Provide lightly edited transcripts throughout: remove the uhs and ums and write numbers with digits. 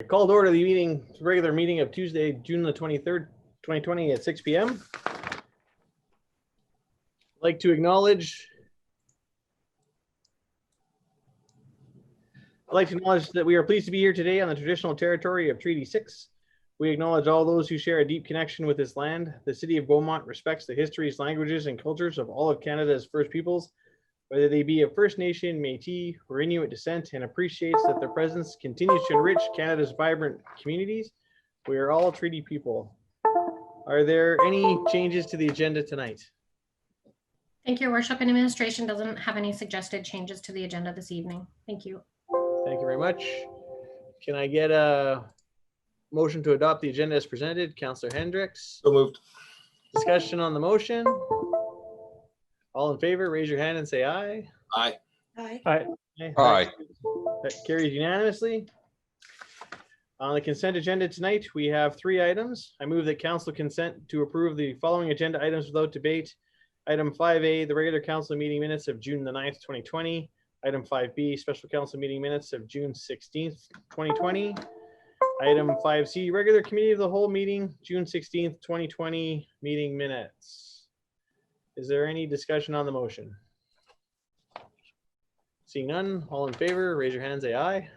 Call to order the regular meeting of Tuesday, June the 23rd, 2020 at 6 p.m. I'd like to acknowledge that we are pleased to be here today on the traditional territory of Treaty 6. We acknowledge all those who share a deep connection with this land. The city of Beaumont respects the histories, languages, and cultures of all of Canada's First Peoples, whether they be of First Nation, Métis, or Inuit descent, and appreciates that their presence continues to enrich Canada's vibrant communities. We are all treaty people. Are there any changes to the agenda tonight? Thank you, Your Worship. And administration doesn't have any suggested changes to the agenda this evening. Thank you. Thank you very much. Can I get a motion to adopt the agenda as presented? Councillor Hendricks. So moved. Discussion on the motion. All in favor, raise your hand and say aye. Aye. Aye. Aye. Aye. That carries unanimously. On the consent agenda tonight, we have 3 items. I move that council consent to approve the following agenda items without debate. Item 5A, the regular council meeting minutes of June the 9th, 2020. Item 5B, special council meeting minutes of June 16th, 2020. Item 5C, regular committee of the whole meeting, June 16th, 2020 meeting minutes. Is there any discussion on the motion? Seeing none, all in favor, raise your hand and say aye.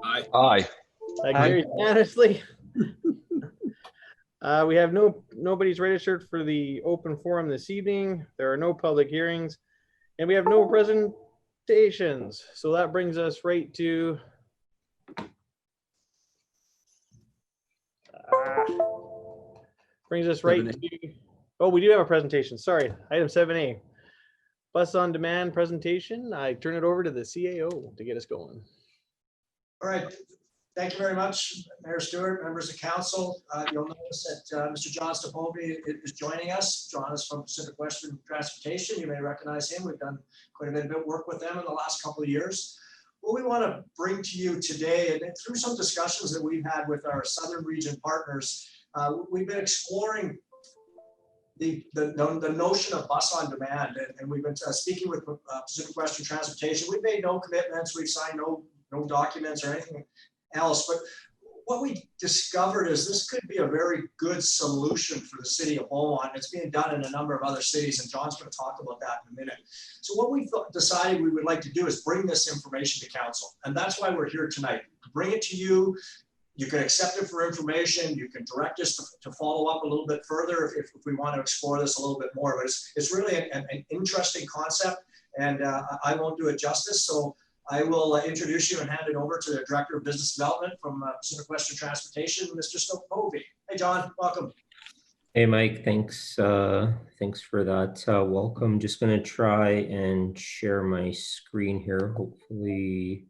Aye. Aye. That carries unanimously. We have nobody's registered for the open forum this evening. There are no public hearings, and we have no presentations. So that brings us right to oh, we do have a presentation. Sorry, item 7A, bus on demand presentation. I turn it over to the CAO to get us going. All right. Thank you very much, Mayor Stewart, members of council. You'll notice that Mr. John Stapovi is joining us. John is from Pacific Western Transportation. You may recognize him. We've done quite a bit of work with them in the last couple of years. What we want to bring to you today, and through some discussions that we've had with our Southern Region partners, we've been exploring the notion of bus on demand, and we've been speaking with Pacific Western Transportation. We've made no commitments. We've signed no documents or anything else, but what we discovered is this could be a very good solution for the city of Beaumont. It's being done in a number of other cities, and John's going to talk about that in a minute. So what we decided we would like to do is bring this information to council, and that's why we're here tonight. Bring it to you. You can accept it for information. You can direct us to follow up a little bit further if we want to explore this a little bit more. But it's really an interesting concept, and I won't do it justice. So I will introduce you and hand it over to the Director of Business Development from Pacific Western Transportation, Mr. Stapovi. Hey, John, welcome. Hey, Mike, thanks. Thanks for that welcome. Just going to try and share my screen here. Hopefully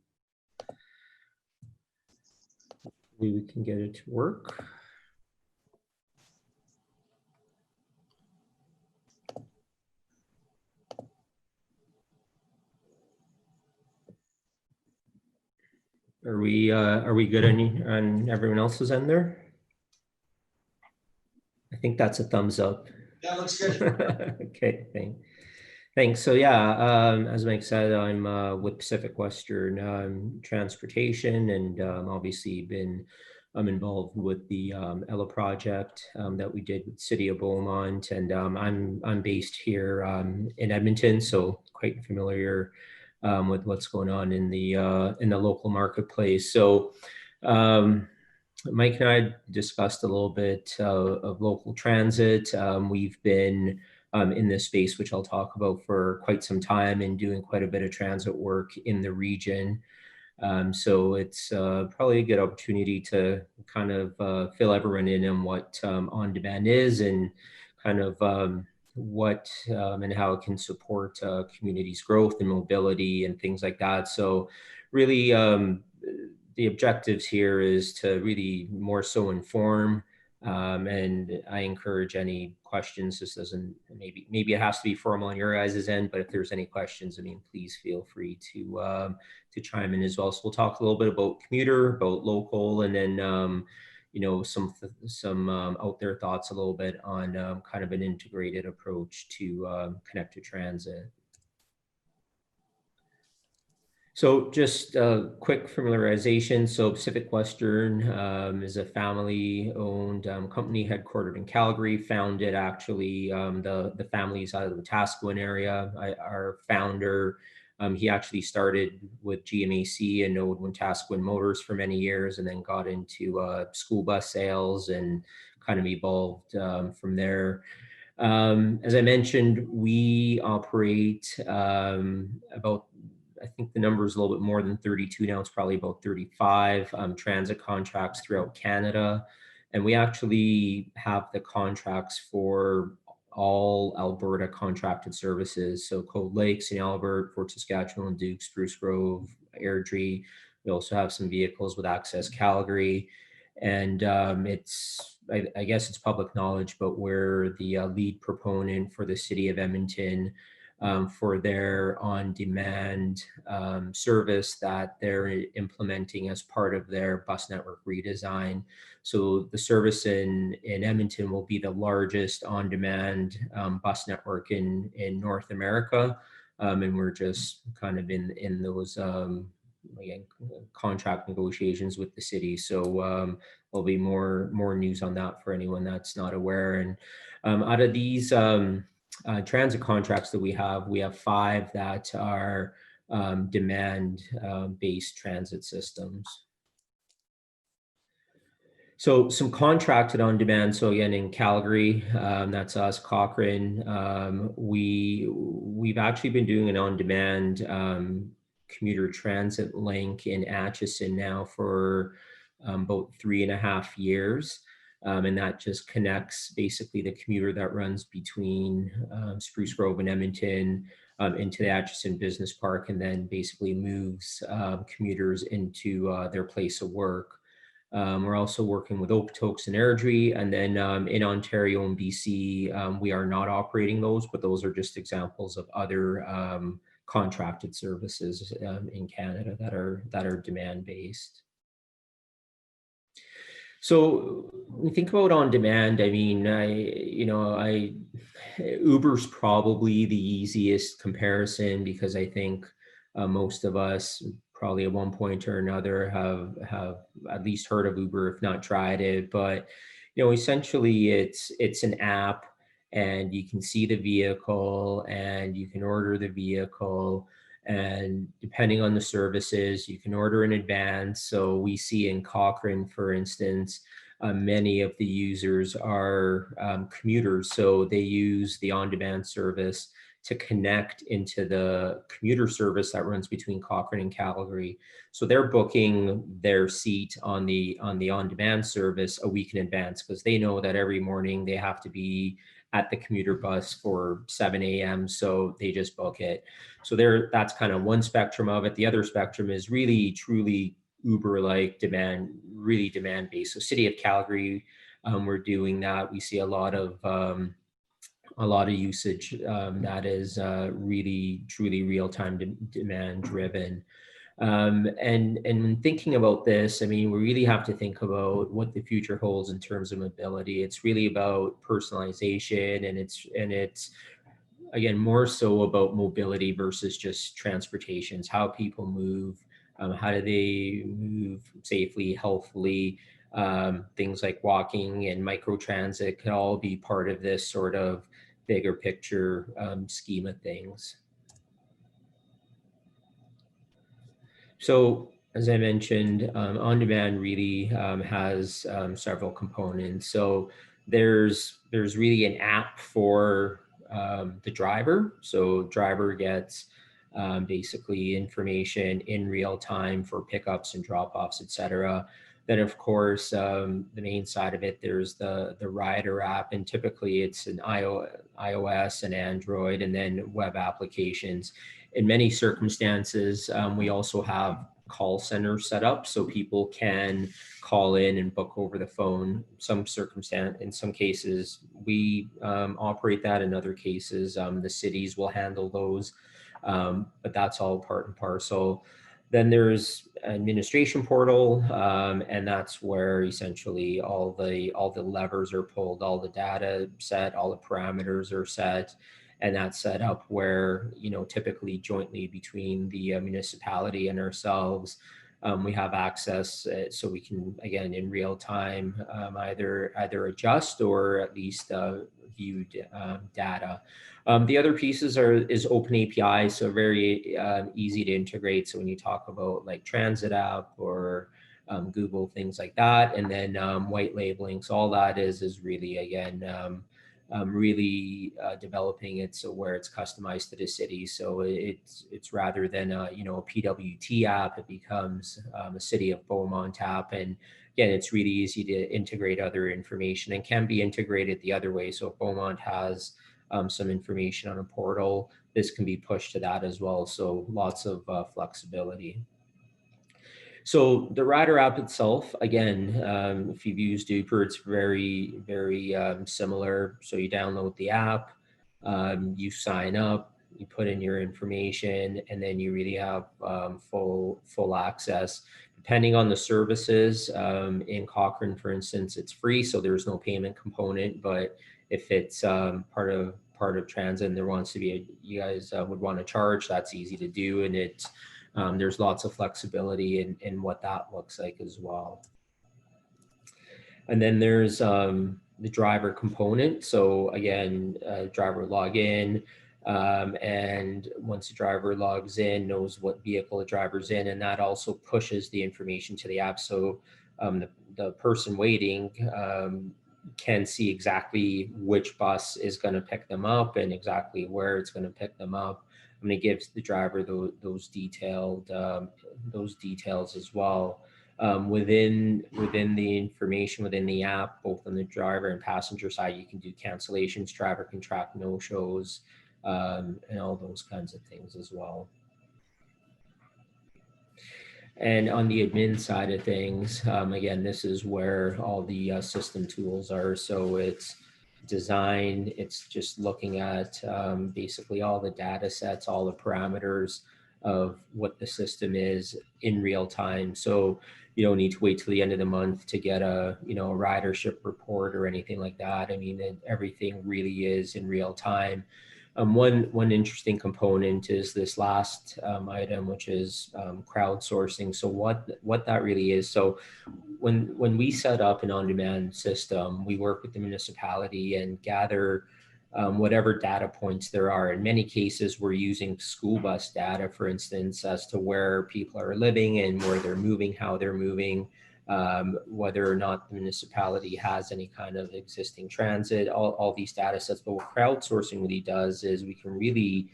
we can get it to work. Are we good on everyone else's end there? I think that's a thumbs up. Yeah, looks good. Okay, thanks. So yeah, as Mike said, I'm with Pacific Western Transportation, and obviously I'm involved with the Ella project that we did with City of Beaumont, and I'm based here in Edmonton, so quite familiar with what's going on in the local marketplace. So Mike and I discussed a little bit of local transit. We've been in this space, which I'll talk about, for quite some time, and doing quite a bit of transit work in the region. So it's probably a good opportunity to kind of fill everyone in on what on demand is, and kind of what and how it can support communities' growth and mobility and things like that. So really the objectives here is to really more so inform, and I encourage any questions. This doesn't, maybe it has to be formal on your guys' end, but if there's any questions, I mean, please feel free to chime in as well. So we'll talk a little bit about commuter, about local, and then you know, some out there thoughts a little bit on kind of an integrated approach to connected transit. So just a quick familiarization. So Pacific Western is a family-owned company headquartered in Calgary, founded actually, the family's out of the Wetaskiwin area. Our founder, he actually started with GMAC and owned Wetaskiwin Motors for many years, and then got into school bus sales and kind of evolved from there. As I mentioned, we operate about, I think the number is a little bit more than 32 now. It's probably about 35 transit contracts throughout Canada. And we actually have the contracts for all Alberta contracted services. So Cold Lake, St. Albert, Fort Saskatchewan, Duke, Spruce Grove, Airdrie. We also have some vehicles with Access Calgary. And I guess it's public knowledge, but we're the lead proponent for the city of Edmonton for their on-demand service that they're implementing as part of their bus network redesign. So the service in Edmonton will be the largest on-demand bus network in North America. And we're just kind of in those again, contract negotiations with the city. So there'll be more news on that for anyone that's not aware. And out of these transit contracts that we have 5 that are demand-based transit systems. So some contracted on demand. So again, in Calgary, that's us, Cochrane. We've actually been doing an on-demand commuter transit link in Atchison now for about 3.5 years. And that just connects basically the commuter that runs between Spruce Grove and Edmonton into the Atchison Business Park, and then basically moves commuters into their place of work. We're also working with Okotoks and Airdrie, and then in Ontario and BC, we are not operating those, but those are just examples of other contracted services in Canada that are demand-based. So when we think about on demand, I mean, Uber's probably the easiest comparison, because I think most of us probably at one point or another have at least heard of Uber, if not tried it. But essentially it's an app, and you can see the vehicle and you can order the vehicle. And depending on the services, you can order in advance. So we see in Cochrane, for instance, many of the users are commuters. So they use the on-demand service to connect into the commuter service that runs between Cochrane and Calgary. So they're booking their seat on the on-demand service a week in advance, because they know that every morning they have to be at the commuter bus for 7 a.m. So they just book it. So that's kind of one spectrum of it. The other spectrum is really, truly Uber-like demand, really demand-based. So City of Calgary, we're doing that. We see a lot of usage that is really, truly real-time demand-driven. And when thinking about this, I mean, we really have to think about what the future holds in terms of mobility. It's really about personalization, and it's again more so about mobility versus just transportation. It's how people move, how do they move safely, healthfully. Things like walking and microtransit can all be part of this sort of bigger picture scheme of things. So as I mentioned, on-demand really has several components. So there's really an app for the driver. So driver gets basically information in real time for pickups and drop-offs, etc. Then, of course, the main side of it, there's the rider app, and typically it's an iOS and Android, and then web applications. In many circumstances, we also have call centers set up so people can call in and book over the phone. In some cases, we operate that. In other cases, the cities will handle those, but that's all part and parcel. Then there's administration portal, and that's where essentially all the levers are pulled, all the data set, all the parameters are set. And that's set up where, typically jointly between the municipality and ourselves, we have access, so we can, again, in real time, either adjust or at least view data. The other pieces is open API, so very easy to integrate. So when you talk about like transit app or Google, things like that, and then white labeling. So all that is really, again, really developing it so where it's customized to the city. So it's rather than a PWT app, it becomes a City of Beaumont app. And again, it's really easy to integrate other information and can be integrated the other way. So if Beaumont has some information on a portal, this can be pushed to that as well. So lots of flexibility. So the Rider app itself, again, if you've used Uber, it's very, very similar. So you download the app, you sign up, you put in your information, and then you really have full access. Depending on the services, in Cochrane, for instance, it's free, so there's no payment component. But if it's part of transit and there wants to be you guys would want to charge, that's easy to do, and it's there's lots of flexibility in what that looks like as well. And then there's the driver component. So again, driver login, and once the driver logs in, knows what vehicle the driver's in, and that also pushes the information to the app. So the person waiting can see exactly which bus is going to pick them up and exactly where it's going to pick them up. And it gives the driver those details as well. Within the information within the app, both on the driver and passenger side, you can do cancellations. Driver can track no-shows, and all those kinds of things as well. And on the admin side of things, again, this is where all the system tools are. So it's design, it's just looking at basically all the data sets, all the parameters of what the system is in real time. So you don't need to wait till the end of the month to get a ridership report or anything like that. I mean, everything really is in real time. One interesting component is this last item, which is crowdsourcing. So what that really is. So when we set up an on-demand system, we work with the municipality and gather whatever data points there are. In many cases, we're using school bus data, for instance, as to where people are living and where they're moving, how they're moving, whether or not the municipality has any kind of existing transit, all these data sets. But what crowdsourcing really does is we can really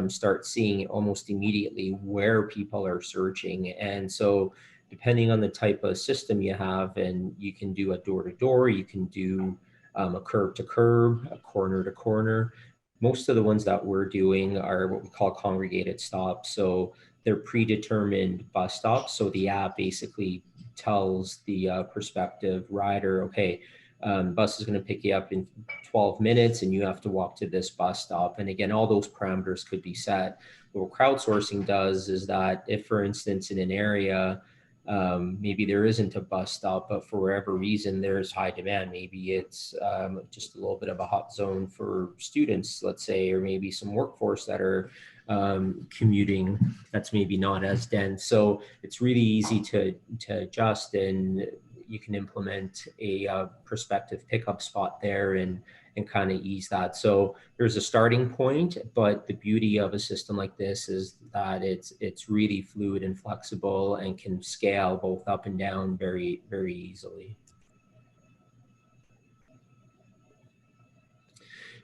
start seeing almost immediately where people are searching. And so depending on the type of system you have, and you can do a door-to-door, you can do a curb-to-curb, a corner-to-corner. Most of the ones that we're doing are what we call congregated stops. So they're predetermined bus stops. So the app basically tells the prospective rider, okay, bus is going to pick you up in 12 minutes and you have to walk to this bus stop. And again, all those parameters could be set. What crowdsourcing does is that if, for instance, in an area, maybe there isn't a bus stop, but for whatever reason, there's high demand. Maybe it's just a little bit of a hot zone for students, let's say, or maybe some workforce that are commuting that's maybe not as dense. So it's really easy to adjust, and you can implement a prospective pickup spot there and kind of ease that. So there's a starting point, but the beauty of a system like this is that it's really fluid and flexible and can scale both up and down very, very easily.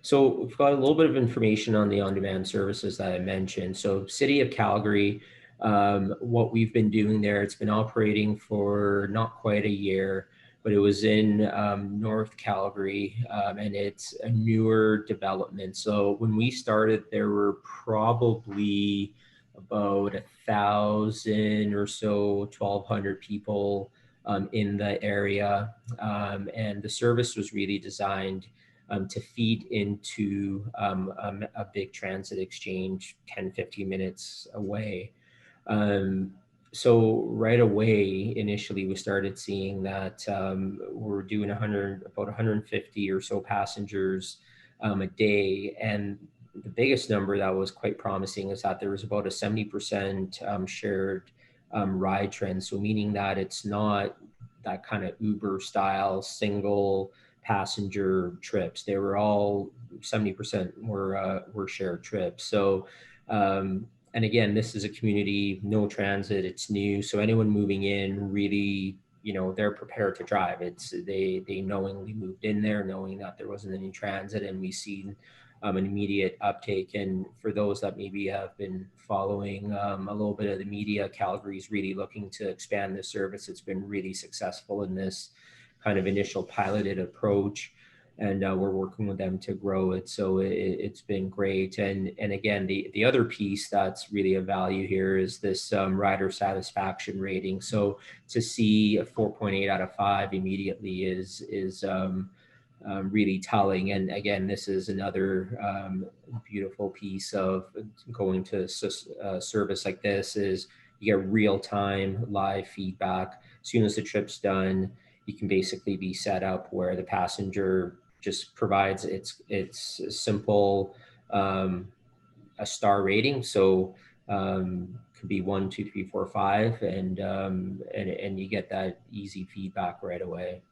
So we've got a little bit of information on the on-demand services that I mentioned. So City of Calgary, what we've been doing there, it's been operating for not quite a year, but it was in North Calgary, and it's a newer development. So when we started, there were probably about 1,000 or so, 1,200 people in the area, and the service was really designed to feed into a big transit exchange 10, 15 minutes away. So right away, initially, we started seeing that we're doing about 150 or so passengers a day. And the biggest number that was quite promising is that there was about a 70% shared ride trend. So meaning that it's not that kind of Uber style single passenger trips. They were all 70% were shared trips. So and again, this is a community, no transit, it's new. So anyone moving in really, you know, they're prepared to drive. It's they knowingly moved in there knowing that there wasn't any transit, and we see an immediate uptake. And for those that maybe have been following a little bit of the media, Calgary is really looking to expand this service. It's been really successful in this kind of initial piloted approach, and we're working with them to grow it. So it's been great. And again, the other piece that's really a value here is this rider satisfaction rating. So to see a 4.8 out of 5 immediately is really telling. And again, this is another beautiful piece of going to a service like this is you get real-time live feedback. As soon as the trip's done, you can basically be set up where the passenger just provides its simple a star rating. So could be 1, 2, 3, 4, 5, and you get that easy feedback right away.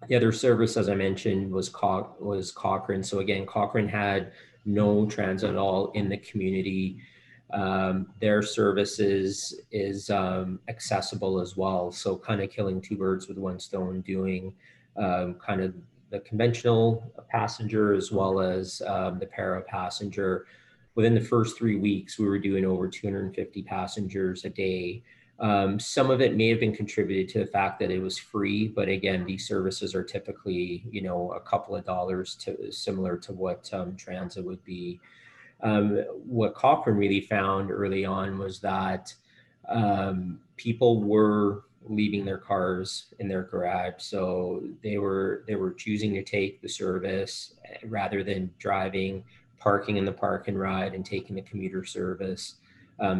The other service, as I mentioned, was Cochrane. So again, Cochrane had no transit at all in the community. Their services is accessible as well. So kind of killing two birds with one stone, doing kind of the conventional passenger as well as the para passenger. Within the first 3 weeks, we were doing over 250 passengers a day. Some of it may have been contributed to the fact that it was free, but again, these services are typically, you know, a couple of dollars similar to what transit would be. What Cochrane really found early on was that people were leaving their cars in their garage, so they were choosing to take the service rather than driving, parking in the park and ride, and taking the commuter service.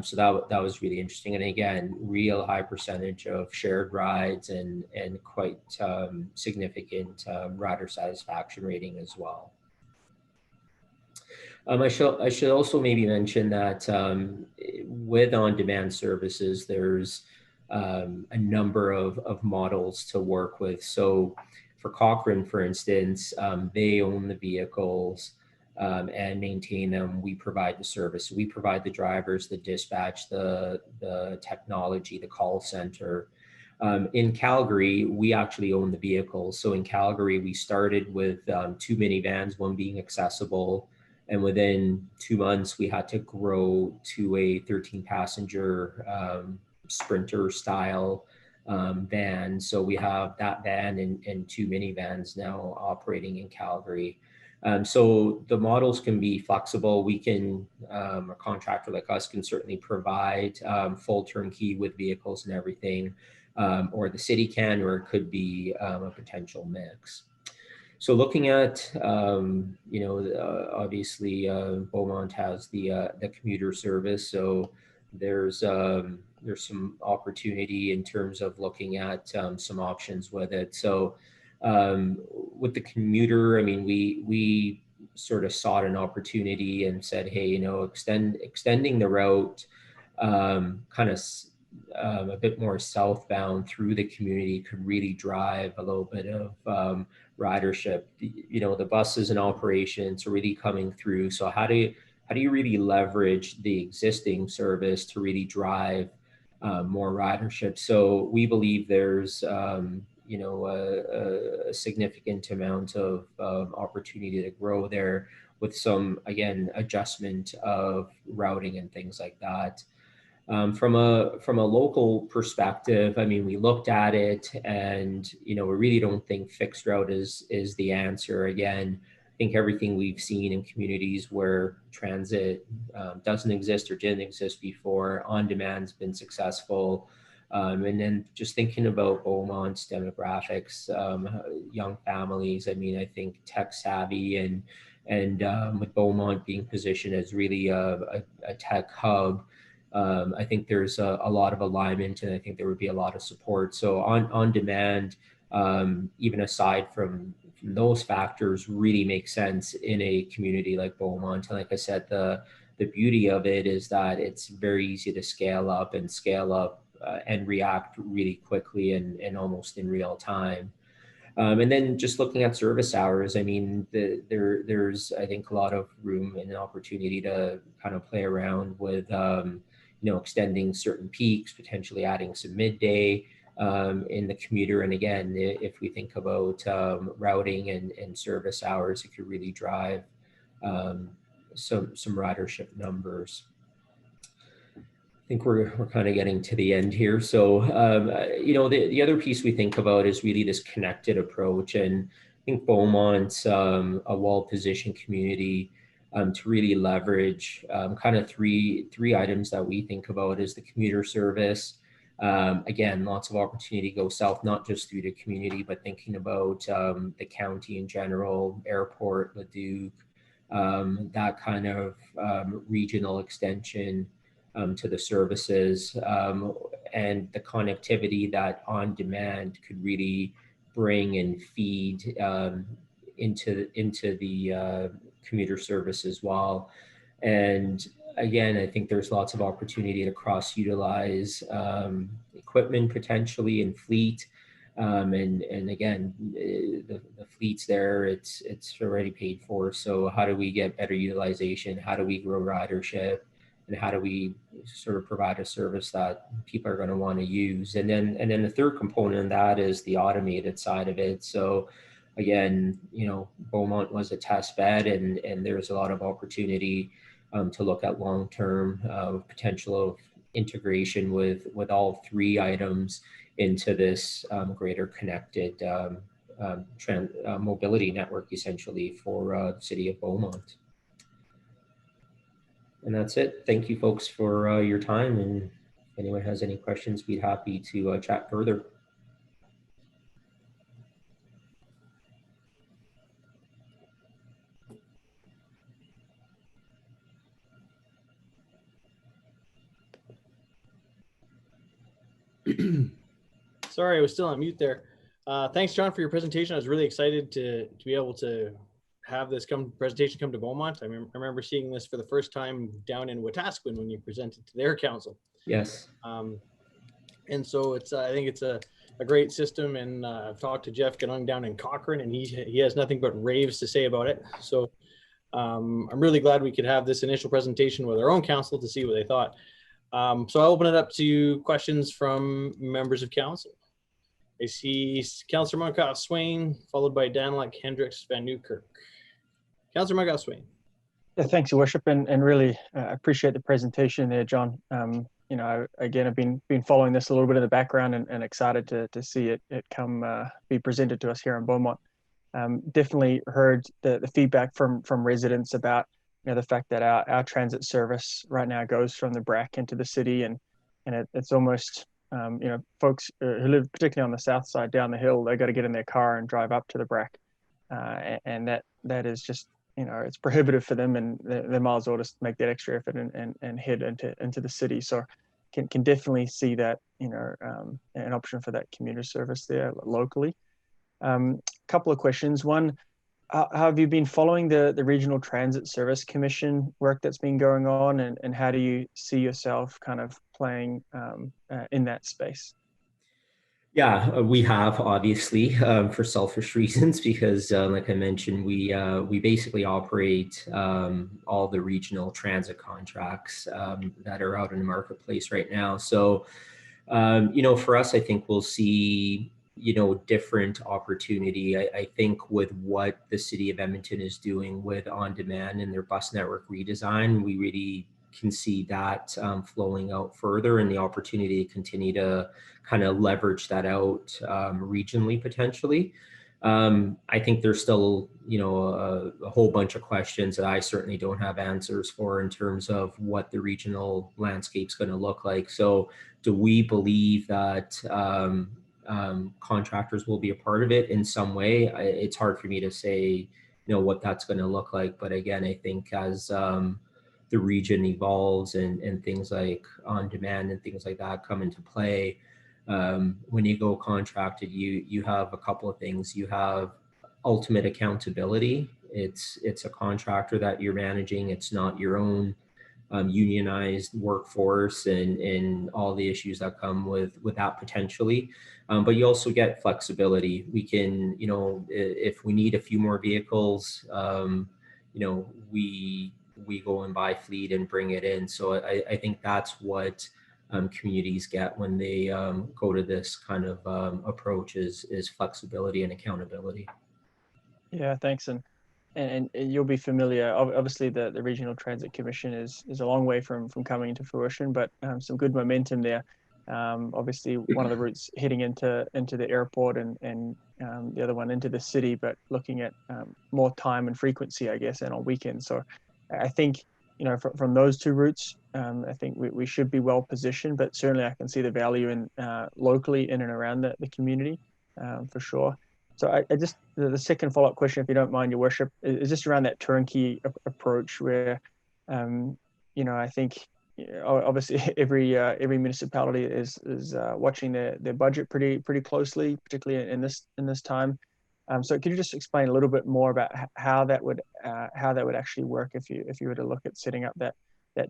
So that was really interesting, and again, real high percentage of shared rides and quite significant rider satisfaction rating as well. I should also maybe mention that with on-demand services, there's a number of models to work with. So for Cochrane, for instance, they own the vehicles and maintain them. We provide the service. We provide the drivers, the dispatch, the technology, the call center. In Calgary, we actually own the vehicles. So in Calgary, we started with 2 minivans, one being accessible. And within 2 months, we had to grow to a 13-passenger Sprinter style van. So we have that van and 2 minivans now operating in Calgary. So the models can be flexible. We can, a contractor like us can certainly provide full turnkey with vehicles and everything, or the city can, or it could be a potential mix. So looking at, you know, obviously Beaumont has the commuter service. So there's some opportunity in terms of looking at some options with it. So with the commuter, I mean, we sort of sought an opportunity and said, hey, you know, extending the route kind of a bit more southbound through the community could really drive a little bit of ridership. You know, the buses in operation, so really coming through. So how do you really leverage the existing service to really drive more ridership? So we believe there's you know, a significant amount of opportunity to grow there with some, again, adjustment of routing and things like that. From a local perspective, I mean, we looked at it, and you know, we really don't think fixed route is the answer. Again, I think everything we've seen in communities where transit doesn't exist or didn't exist before, on demand's been successful. And then just thinking about Beaumont's demographics, young families. I mean, I think tech savvy and with Beaumont being positioned as really a tech hub. I think there's a lot of alignment, and I think there would be a lot of support. So on demand, even aside from those factors, really make sense in a community like Beaumont. And like I said, the beauty of it is that it's very easy to scale up and react really quickly and almost in real time. And then just looking at service hours, I mean, there's, I think, a lot of room and an opportunity to kind of play around with, extending certain peaks, potentially adding some midday in the commuter. And again, if we think about routing and service hours, it could really drive some ridership numbers. I think we're kind of getting to the end here. So, the other piece we think about is really this connected approach. And I think Beaumont's a well-positioned community to really leverage kind of three items that we think about is the commuter service. Again, lots of opportunity to go south, not just through the community, but thinking about the county in general, airport, Leduc, that kind of regional extension to the services, and the connectivity that on demand could really bring and feed into the commuter service as well. And again, I think there's lots of opportunity to cross utilize equipment potentially and fleet. And again, the fleet's there, it's already paid for. So how do we get better utilization? How do we grow ridership? And how do we sort of provide a service that people are going to want to use? And then the third component of that is the automated side of it. So again, Beaumont was a test bed, and there's a lot of opportunity to look at long-term potential of integration with all three items into this greater connected mobility network, essentially, for the city of Beaumont. And that's it. Thank you, folks, for your time. And if anyone has any questions, we'd be happy to chat further. Sorry, I was still on mute there. Thanks, John, for your presentation. I was really excited to be able to have this presentation come to Beaumont. I remember seeing this for the first time down in Wetaskiwin when you presented to their council. Yes. And so I think it's a great system, and I've talked to Jeff Ganong down in Cochrane, and he has nothing but raves to say about it. So I'm really glad we could have this initial presentation with our own council to see what they thought. So I'll open it up to questions from members of council. I see Councillor Munkoff Swain, followed by Danilek, Hendricks, Van Newkirk. Councillor Munkoff Swain. Yeah, thanks, Your Worship, and really appreciate the presentation there, John. Again, I've been following this a little bit in the background and excited to see it come be presented to us here in Beaumont. Definitely heard the feedback from residents about the fact that our transit service right now goes from the BRAC into the city, and it's almost folks who live particularly on the south side down the hill, they got to get in their car and drive up to the BRAC, and that is just it's prohibitive for them, and they might as well just make that extra effort and head into the city. So can definitely see that an option for that commuter service there locally. Couple of questions. One, have you been following the Regional Transit Service Commission work that's been going on, and how do you see yourself kind of playing in that space? Yeah, we have, obviously, for selfish reasons, because like I mentioned, we basically operate all the regional transit contracts that are out in the marketplace right now. So, for us, I think we'll see different opportunity. I think with what the city of Edmonton is doing with on-demand and their bus network redesign, we really can see that flowing out further, and the opportunity to continue to kind of leverage that out regionally potentially. I think there's still a whole bunch of questions that I certainly don't have answers for in terms of what the regional landscape's going to look like. So do we believe that contractors will be a part of it in some way? It's hard for me to say what that's going to look like, but again, I think as the region evolves and things like on demand and things like that come into play, when you go contracted, you have a couple of things. You have ultimate accountability. It's a contractor that you're managing. It's not your own unionized workforce and all the issues that come with that potentially. But you also get flexibility. We can, if we need a few more vehicles, we go and buy fleet and bring it in. So I think that's what communities get when they go to this kind of approach is flexibility and accountability. Yeah, thanks. And you'll be familiar. Obviously, the Regional Transit Commission is a long way from coming into fruition, but some good momentum there. Obviously, one of the routes heading into the airport and the other one into the city, but looking at more time and frequency, I guess, and on weekends. So I think, from those two routes, I think we should be well positioned, but certainly I can see the value in locally in and around the community for sure. So I just, the second follow-up question, if you don't mind, Your Worship, is just around that turnkey approach where, I think obviously every municipality is watching their budget pretty closely, particularly in this time. So could you just explain a little bit more about how that would actually work if you were to look at setting up that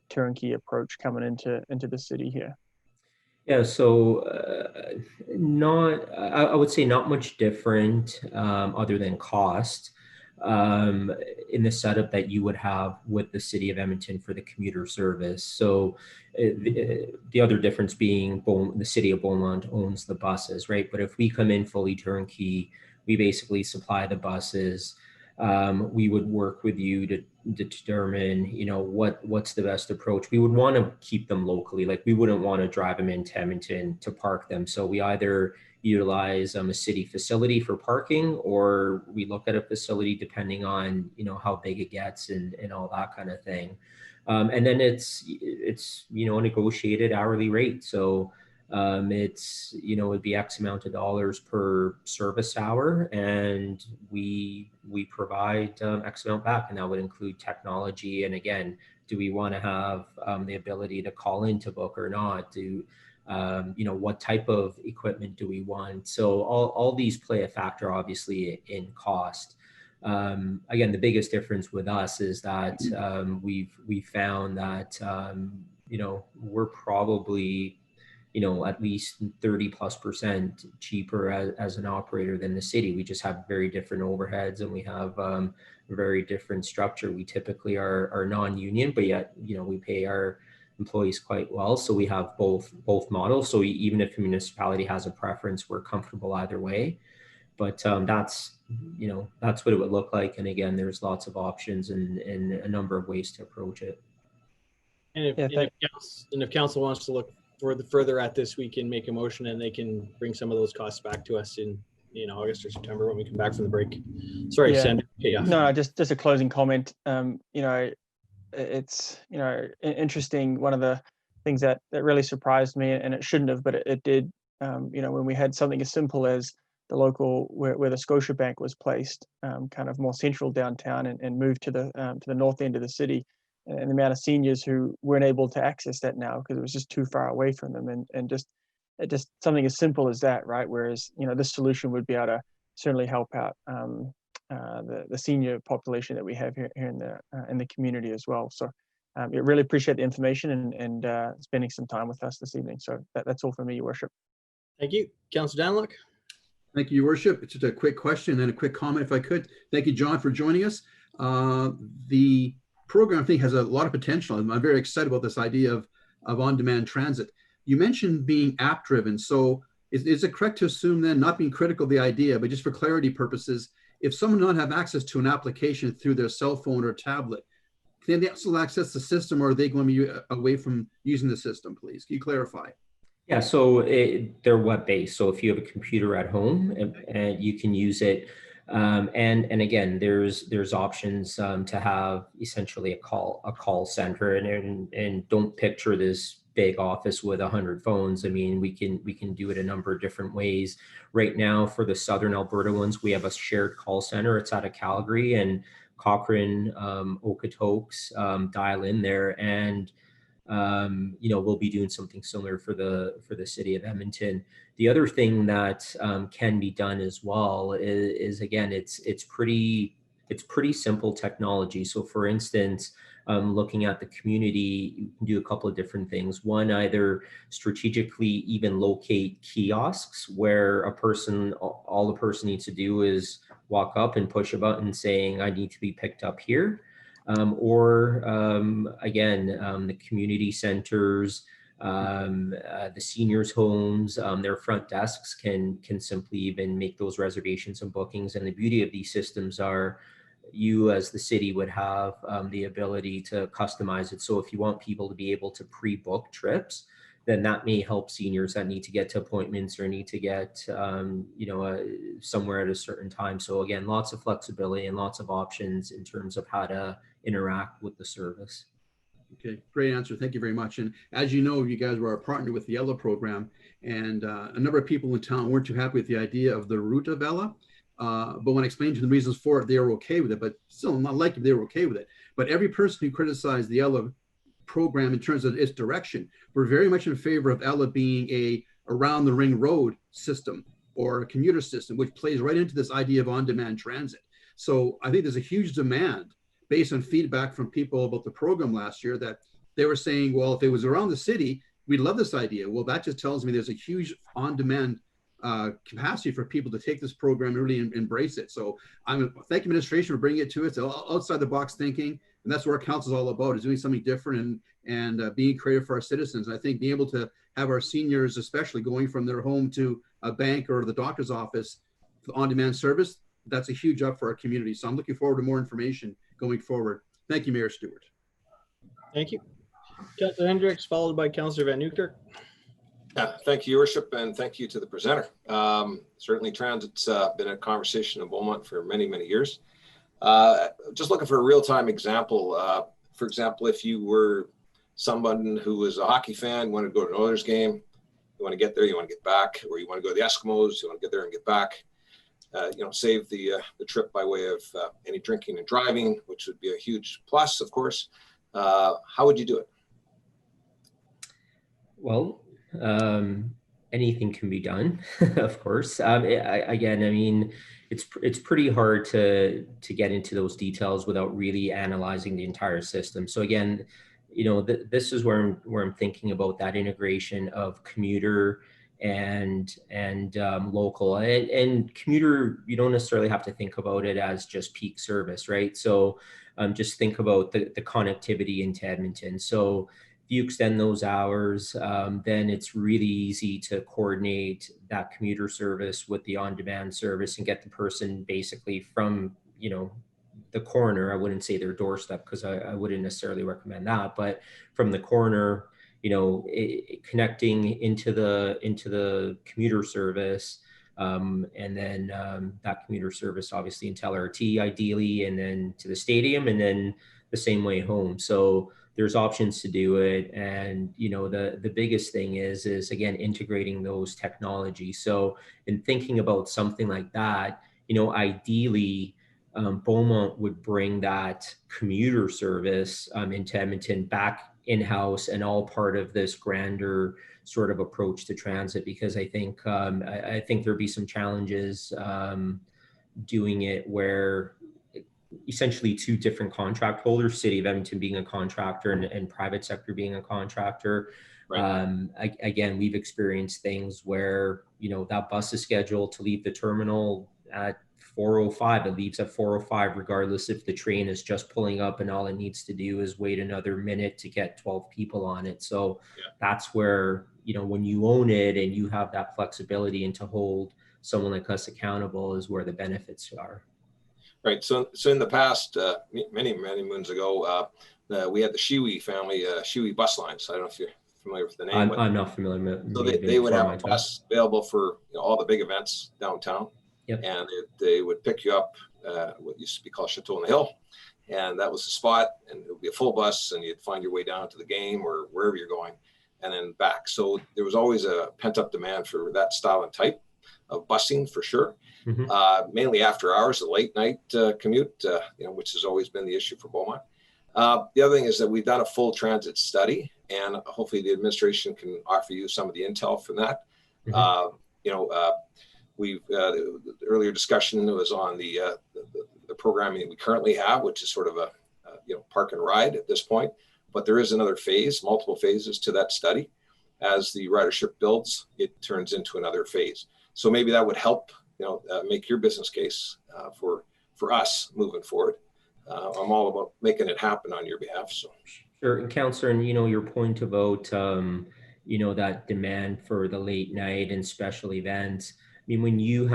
turnkey approach coming into the city here? Yeah, so I would say not much different other than cost in the setup that you would have with the city of Edmonton for the commuter service. So the other difference being the city of Beaumont owns the buses, right? But if we come in fully turnkey, we basically supply the buses. We would work with you to determine, what's the best approach. We would want to keep them locally. Like we wouldn't want to drive them into Edmonton to park them. So we either utilize a city facility for parking, or we look at a facility depending on, how big it gets and all that kind of thing. And then it's a negotiated hourly rate. So it'd be X amount of dollars per service hour, and we provide X amount back, and that would include technology. And again, do we want to have the ability to call in to book or not? What type of equipment do we want? So all these play a factor, obviously, in cost. Again, the biggest difference with us is that we've found that we're probably at least 30+% cheaper as an operator than the city. We just have very different overheads, and we have a very different structure. We typically are non-union, but yet, we pay our employees quite well. So we have both models. So even if a municipality has a preference, we're comfortable either way. But that's what it would look like. And again, there's lots of options and a number of ways to approach it. And if council wants to look further at this, we can make a motion and they can bring some of those costs back to us in August or September when we come back from the break. Sorry, Yeah. Sandy. Okay, yeah. No, just a closing comment. It's interesting. One of the things that really surprised me, and it shouldn't have, but it did. When we had something as simple as the local where the Scotiabank was placed, kind of more central downtown, and moved to the north end of the city. And the amount of seniors who weren't able to access that now because it was just too far away from them, and just something as simple as that, right? Whereas this solution would be able to certainly help out the senior population that we have here in the community as well. So I really appreciate the information and spending some time with us this evening. So that's all for me, Your Worship. Thank you, Councillor Danlock. Thank you, Your Worship. It's just a quick question and then a quick comment, if I could. Thank you, John, for joining us. The program, I think, has a lot of potential. I'm very excited about this idea of on-demand transit. You mentioned being app-driven. So is it correct to assume then, not being critical of the idea, but just for clarity purposes, if someone does not have access to an application through their cell phone or tablet, can they still access the system, or are they going to be away from using the system, please? Can you clarify? Yeah, so they're web-based. So if you have a computer at home and you can use it, and again, there's options to have essentially a call center, and don't picture this big office with 100 phones. I mean, we can do it a number of different ways. Right now, for the Southern Alberta ones, we have a shared call center. It's out of Calgary, and Cochrane, Okotoks dial in there, and we'll be doing something similar for the city of Edmonton. The other thing that can be done as well is again, it's pretty simple technology. So for instance, looking at the community, you can do a couple of different things. One, either strategically even locate kiosks where all the person needs to do is walk up and push a button saying, I need to be picked up here. The community centers, the seniors' homes, their front desks can simply even make those reservations and bookings. And the beauty of these systems are, you as the city would have the ability to customize it. So if you want people to be able to pre-book trips, then that may help seniors that need to get to appointments or need to get somewhere at a certain time. So again, lots of flexibility and lots of options in terms of how to interact with the service. Okay, great answer. Thank you very much. And as you know, you guys were our partner with the Ella program, and a number of people in town weren't too happy with the idea of the route of Ella. But when I explained to them the reasons for it, they were okay with it, but still not like it, they were okay with it. But every person who criticized the Ella program in terms of its direction, we're very much in favor of Ella being a around the ring road system or a commuter system, which plays right into this idea of on-demand transit. So I think there's a huge demand based on feedback from people about the program last year that they were saying, well, if it was around the city, we'd love this idea. Well, that just tells me there's a huge on-demand capacity for people to take this program and really embrace it. So thank administration for bringing it to us, outside the box thinking. And that's what our council is all about, is doing something different and being creative for our citizens. And I think being able to have our seniors, especially going from their home to a bank or the doctor's office, on-demand service, that's a huge up for our community. So I'm looking forward to more information going forward. Thank you, Mayor Stewart. Thank you. Councillor Hendricks, followed by Councillor Van Nieuwkerk. Thank you, Your Worship, and thank you to the presenter. Certainly transit's been a conversation in Beaumont for many, many years. Just looking for a real-time example. For example, if you were someone who was a hockey fan, you want to go to an Oilers game, you want to get there, you want to get back, or you want to go to the Eskimos, you want to get there and get back, save the trip by way of any drinking and driving, which would be a huge plus, of course. How would you do it? Well, anything can be done, of course. It's pretty hard to get into those details without really analyzing the entire system. So again, this is where I'm thinking about that integration of commuter and local and commuter. You don't necessarily have to think about it as just peak service, right? So just think about the connectivity into Edmonton. So if you extend those hours, then it's really easy to coordinate that commuter service with the on-demand service and get the person basically from, the corner. I wouldn't say their doorstep, because I wouldn't necessarily recommend that, but from the corner, connecting into the commuter service, and then that commuter service obviously into LRT ideally, and then to the stadium, and then the same way home. So there's options to do it. And, the biggest thing is again, integrating those technologies. So in thinking about something like that, ideally, Beaumont would bring that commuter service into Edmonton back in-house and all part of this grander sort of approach to transit, because I think there'd be some challenges doing it where essentially two different contract holders, City of Edmonton being a contractor and private sector being a contractor. Right. Again, we've experienced things where, that bus is scheduled to leave the terminal at 4:05, it leaves at 4:05, regardless if the train is just pulling up and all it needs to do is wait another minute to get 12 people on it. So that's where, when you own it and you have that flexibility and to hold someone like us accountable is where the benefits are. Right. So in the past, many moons ago, we had the Shiwi family, Shiwi bus lines. I don't know if you're familiar with the name. I'm not familiar with. So they would have a bus available for all the big events downtown. Yep. And they would pick you up what used to be called Chateau on the Hill. And that was the spot. And it would be a full bus, and you'd find your way down to the game or wherever you're going and then back. So there was always a pent up demand for that style and type of busing, for sure. Mm-hmm. Mainly after hours, the late night commute, which has always been the issue for Beaumont. The other thing is that we've done a full transit study, and hopefully the administration can offer you some of the intel from that. You know, the earlier discussion was on the programming we currently have, which is sort of a you know, park and ride at this point. But there is another phase, multiple phases to that study. As the ridership builds, it turns into another phase. So maybe that would help, you know, make your business case for us moving forward. I'm all about making it happen on your behalf. So. Sure, and Councillor, and you know, your point about you know, that demand for the late night and special events. I mean, when you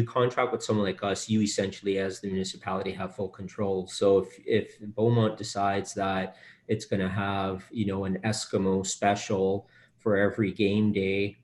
contract with someone like us, you essentially, as the municipality, have full control. So if Beaumont decides that it's going to have, you know, an Eskimo special for every game day,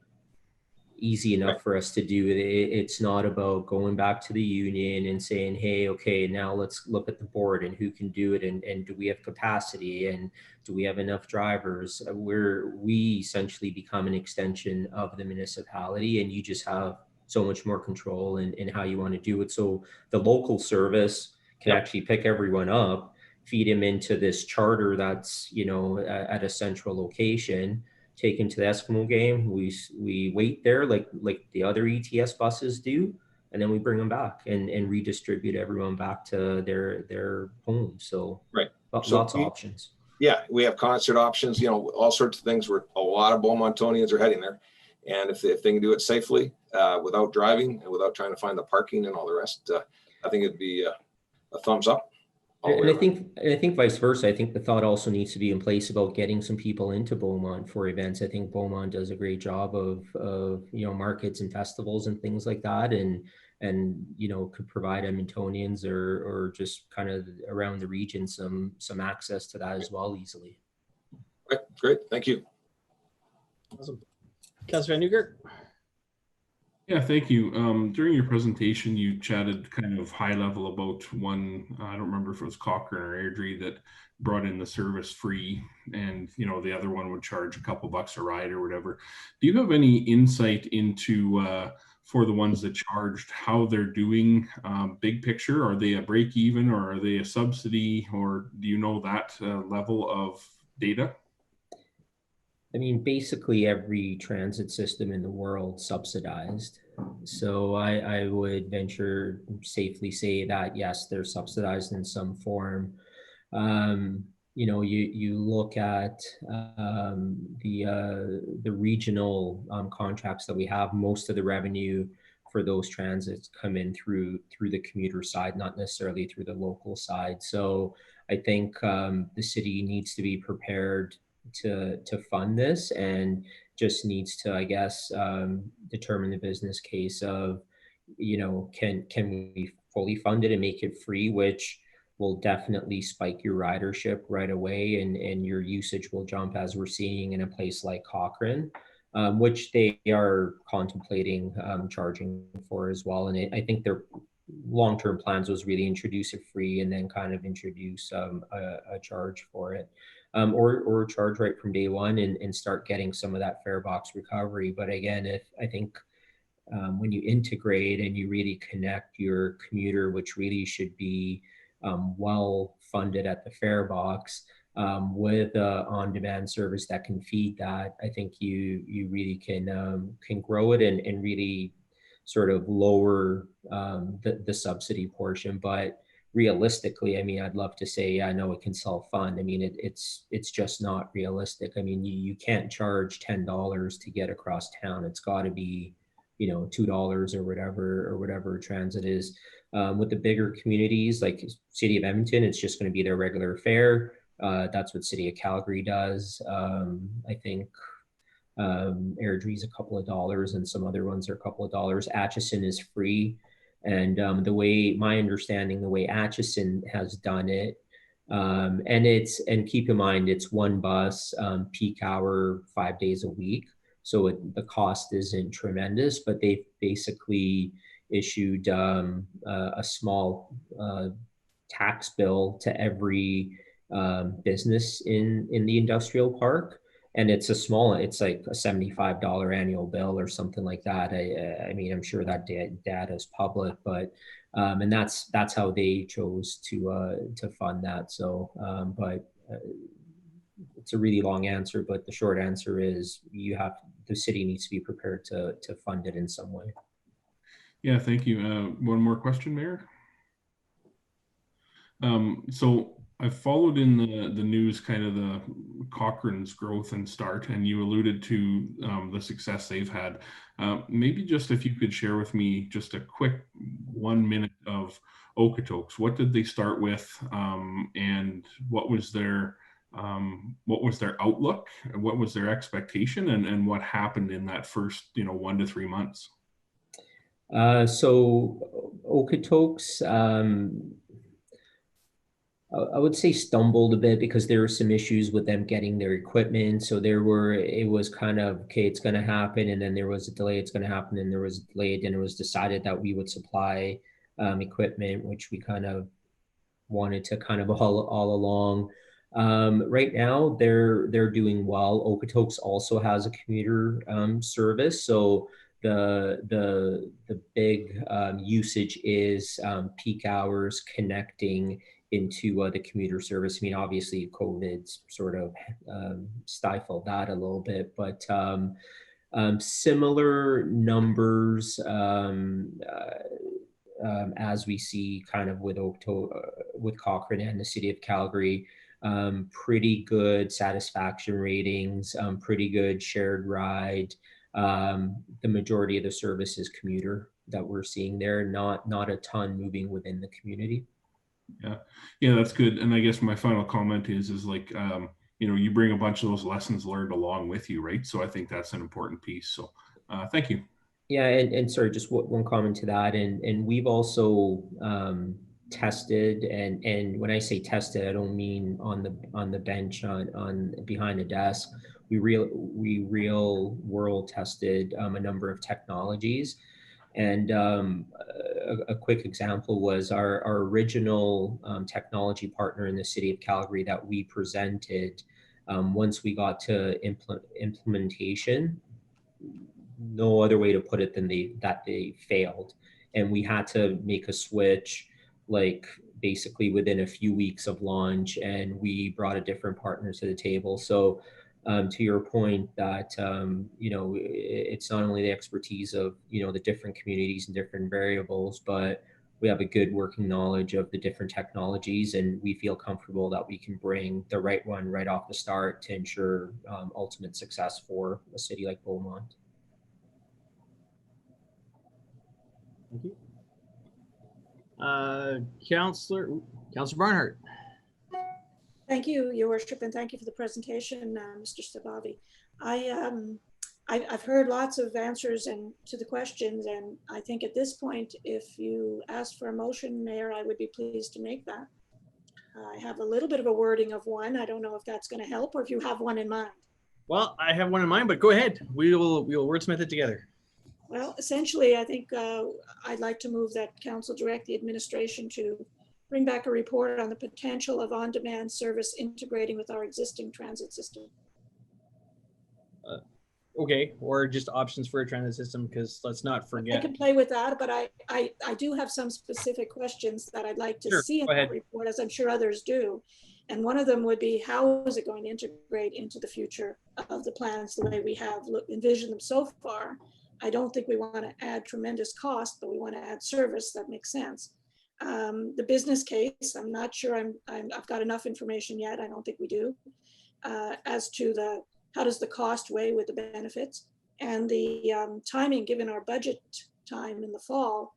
easy enough for us to do it. It's not about going back to the union and saying, hey, okay, now let's look at the board and who can do it, and do we have capacity, and do we have enough drivers. We essentially become an extension of the municipality, and you just have so much more control in how you want to do it. So the local service can actually pick everyone up, feed them into this charter that's, you know, at a central location, take him to the Eskimo game. We wait there like the other ETS buses do, and then we bring them back and redistribute everyone back to their homes. So lots of options. Yeah, we have concert options, you know, all sorts of things where a lot of Beaumontonians are heading there. And if they can do it safely, without driving and without trying to find the parking and all the rest, I think it'd be a thumbs up. And I think vice versa. I think the thought also needs to be in place about getting some people into Beaumont for events. I think Beaumont does a great job of you know, markets and festivals and things like that, and you know, could provide Edmontonians or just kind of around the region some access to that as well easily. Okay, great, thank you. Awesome. Councilor Van Newkirk. Yeah, thank you. During your presentation, you chatted kind of high level about one, I don't remember if it was Cochrane or Airdrie, that brought in the service free, and you know, the other one would charge a couple bucks a ride or whatever. Do you have any insight into for the ones that charged, how they're doing, big picture? Are they a break even, or are they a subsidy, or do you know that level of data? I mean, basically every transit system in the world subsidized. So I would venture safely say that, yes, they're subsidized in some form. You know, you look at the regional contracts that we have. Most of the revenue for those transits come in through the commuter side, not necessarily through the local side. So I think the city needs to be prepared to fund this, and just needs to, I guess, determine the business case of, you know, can we fully fund it and make it free, which will definitely spike your ridership right away, and your usage will jump, as we're seeing in a place like Cochrane, which they are contemplating charging for as well. And I think their long-term plans was really introduce it free and then kind of introduce a charge for it. Or charge right from day one and start getting some of that fare box recovery. But again, I think when you integrate and you really connect your commuter, which really should be well funded at the fare box, with an on-demand service that can feed that, I think you really can grow it and really sort of lower the subsidy portion. But realistically, I mean, I'd love to say, I know it can self-fund. I mean, it's just not realistic. I mean, you can't charge $10 to get across town. It's got to be, you know, $2 or whatever transit is. With the bigger communities like City of Edmonton, it's just going to be their regular fare. That's what City of Calgary does. I think Airdrie's a couple of dollars, and some other ones are a couple of dollars. Atchison is free. And the way, my understanding, the way Atchison has done it, and keep in mind, it's one bus, peak hour, 5 days a week. So the cost isn't tremendous, but they've basically issued a small tax bill to every business in the industrial park. And it's like a $75 annual bill or something like that. I mean, I'm sure that data is public, but and that's how they chose to fund that. So, but it's a really long answer, but the short answer is the city needs to be prepared to fund it in some way. Yeah, thank you. One more question, Mayor. So I followed in the news kind of the Cochrane's growth and start, and you alluded to the success they've had. Maybe just if you could share with me just a quick 1 minute of Okotoks. What did they start with, and what was their outlook? What was their expectation, and what happened in that first 1 to 3 months? So Okotoks, I would say stumbled a bit because there were some issues with them getting their equipment. So it was kind of, okay, it's going to happen. And then there was a delay, it's going to happen. And there was a delay. And it was decided that we would supply equipment, which we kind of wanted to kind of all along. Right now, they're doing well. Okotoks also has a commuter service. So the big usage is peak hours connecting into the commuter service. I mean, obviously COVID's sort of stifled that a little bit, but similar numbers as we see kind of with Cochrane and the city of Calgary. Pretty good satisfaction ratings, pretty good shared ride. The majority of the service is commuter that we're seeing there, not a ton moving within the community. Yeah, that's good. And I guess my final comment is like, you bring a bunch of those lessons learned along with you, right? So I think that's an important piece. So thank you. Yeah, and sorry, just one comment to that. And we've also tested, and when I say tested, I don't mean on the bench on behind a desk. We real world tested a number of technologies. And a quick example was our original technology partner in the city of Calgary that we presented. Once we got to implementation, no other way to put it than that they failed. And we had to make a switch, like basically within a few weeks of launch, and we brought a different partner to the table. So to your point that, it's not only the expertise of, the different communities and different variables, but we have a good working knowledge of the different technologies, and we feel comfortable that we can bring the right one right off the start to ensure ultimate success for a city like Beaumont. Thank you. Councillor Barnhart. Thank you, Your Worship, and thank you for the presentation, Mr. Stabavi. I've heard lots of answers to the questions, and I think at this point, if you ask for a motion, Mayor, I would be pleased to make that. I have a little bit of a wording of one. I don't know if that's going to help, or if you have one in mind. Well, I have one in mind, but go ahead. We will wordsmith it together. Well, essentially, I think I'd like to move that council direct the administration to bring back a report on the potential of on-demand service integrating with our existing transit system. Okay, or just options for a transit system, because let's not forget. I can play with that, but I do have some specific questions that I'd like to see in that report, as I'm sure others do. And one of them would be, how is it going to integrate into the future of the plans the way we have envisioned them so far? I don't think we want to add tremendous cost, but we want to add service that makes sense. The business case, I'm not sure I've got enough information yet. I don't think we do. As to how does the cost weigh with the benefits, and the timing, given our budget time in the fall,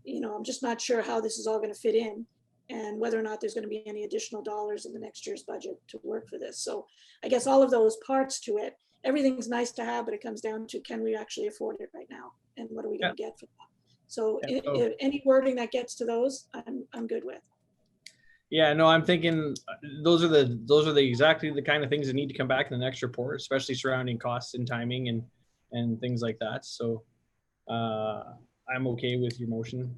I'm just not sure how this is all going to fit in, and whether or not there's going to be any additional dollars in the next year's budget to work for this. So I guess all of those parts to it, everything's nice to have, but it comes down to, can we actually afford it right now? And what are we going to get for that? So any wording that gets to those, I'm good with. Yeah, no, I'm thinking those are exactly the kind of things that need to come back in the next report, especially surrounding costs and timing and things like that. So I'm okay with your motion.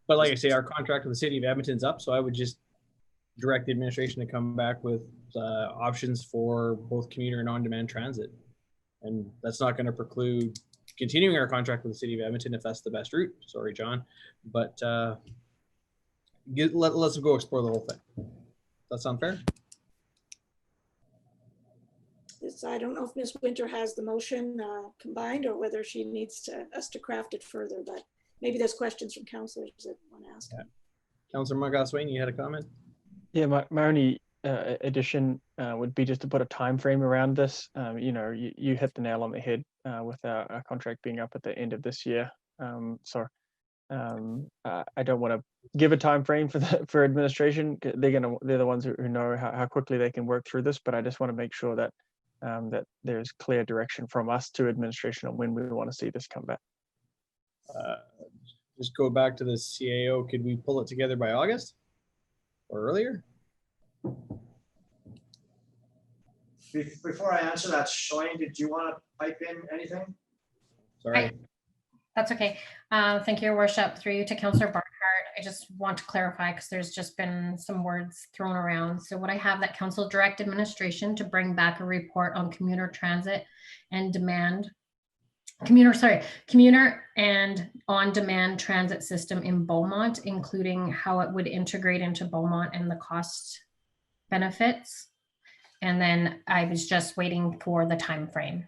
But like I say, our contract with the city of Edmonton's up, so I would just direct the administration to come back with options for both commuter and on-demand transit. And that's not going to preclude continuing our contract with the city of Edmonton if that's the best route. Sorry, John, but let's go explore the whole thing. That sound fair? So I don't know if Ms. Winter has the motion combined or whether she needs us to craft it further, but maybe there's questions from councilors that want to ask. Yeah. Councilor Margot Swain, you had a comment? Yeah, my only addition would be just to put a time frame around this. You know, you hit the nail on the head with our contract being up at the end of this year. I don't want to give a time frame for administration. They're the ones who know how quickly they can work through this. But I just want to make sure that that there's clear direction from us to administration on when we want to see this come back. Just go back to the CAO. Could we pull it together by August or earlier? Before I answer that, Shane, did you want to pipe in anything? Sorry. That's okay. Thank you, Your Worship. Through you to Councillor Barnhart. I just want to clarify because there's just been some words thrown around. So what I have that council direct administration to bring back a report on commuter transit and commuter and on-demand transit system in Beaumont, including how it would integrate into Beaumont and the cost benefits. And then I was just waiting for the time frame.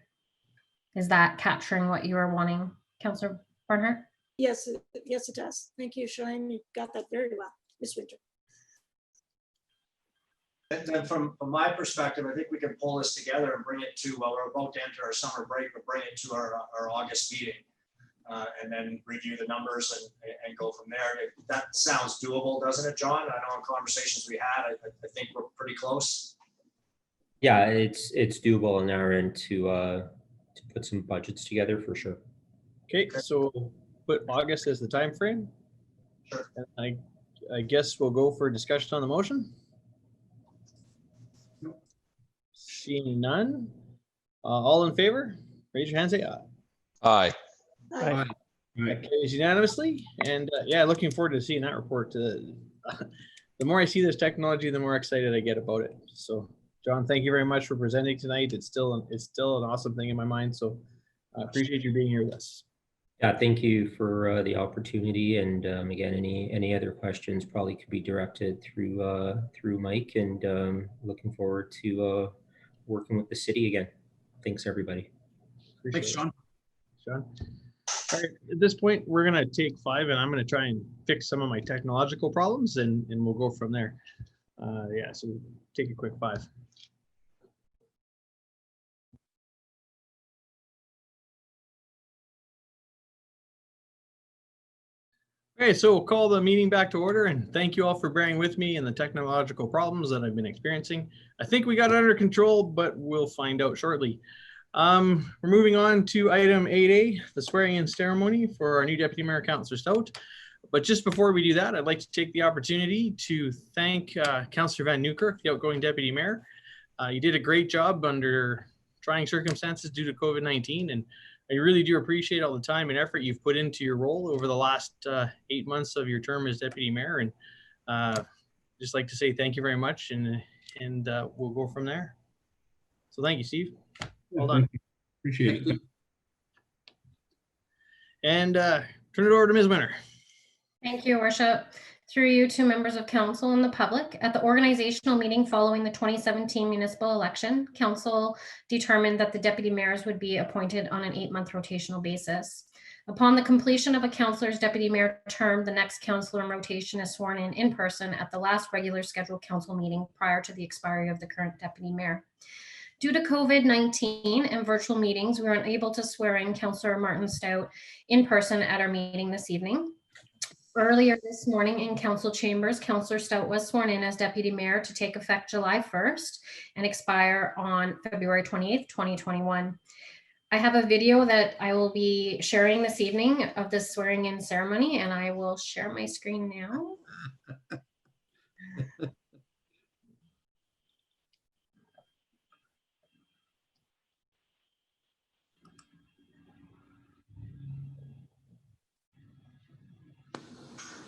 Is that capturing what you were wanting, Councillor Barnhart? Yes, yes, it does. Thank you, Shane. You got that very well, Ms. Winter. And then from my perspective, I think we can pull this together and bring it to, well, we're about to enter our summer break, but bring it to our August meeting and then review the numbers and go from there. That sounds doable, doesn't it, John? I know in conversations we had, I think we're pretty close. Yeah, it's doable on our end to put some budgets together for sure. Okay, so put August as the time frame. Sure. And I guess we'll go for discussion on the motion. Seeing none, all in favor, raise your hand, say aye. Aye. Aye. That carries unanimously, and yeah, looking forward to seeing that report. The more I see this technology, the more excited I get about it. So, John, thank you very much for presenting tonight. It's still an awesome thing in my mind. So, I appreciate you being here with us. Yeah, thank you for the opportunity. And again, any other questions probably could be directed through Mike. And looking forward to working with the city again. Thanks, everybody. Appreciate Thanks, it. John. John. All right, at this point, we're going to take 5 and I'm going to try and fix some of my technological problems and we'll go from there. Yeah, so take a quick 5. Okay, so we'll call the meeting back to order and thank you all for bearing with me and the technological problems that I've been experiencing. I think we got it under control, but we'll find out shortly. We're moving on to item 8A, the swearing in ceremony for our new Deputy Mayor, Councillor Stout. But just before we do that, I'd like to take the opportunity to thank Councillor Van Newkirk, the outgoing Deputy Mayor. You did a great job under trying circumstances due to COVID-19, and I really do appreciate all the time and effort you've put into your role over the last 8 months of your term as Deputy Mayor. And just like to say thank you very much, and we'll go from there. So thank you, Steve. Well done. Appreciate it. And turn it over to Ms. Winter. Thank you, Your Worship. Through you to members of council and the public, at the organizational meeting following the 2017 municipal election, council determined that the deputy mayors would be appointed on an 8-month rotational basis. Upon the completion of a councillor's deputy mayor term, the next councillor in rotation is sworn in person at the last regular scheduled council meeting prior to the expiry of the current deputy mayor. Due to COVID-19 and virtual meetings, we were unable to swear in Councillor Martin Stout in person at our meeting this evening. Earlier this morning in council chambers, Councillor Stout was sworn in as deputy mayor to take effect July 1st and expire on February 28th, 2021. I have a video that I will be sharing this evening of the swearing in ceremony, and I will share my screen now.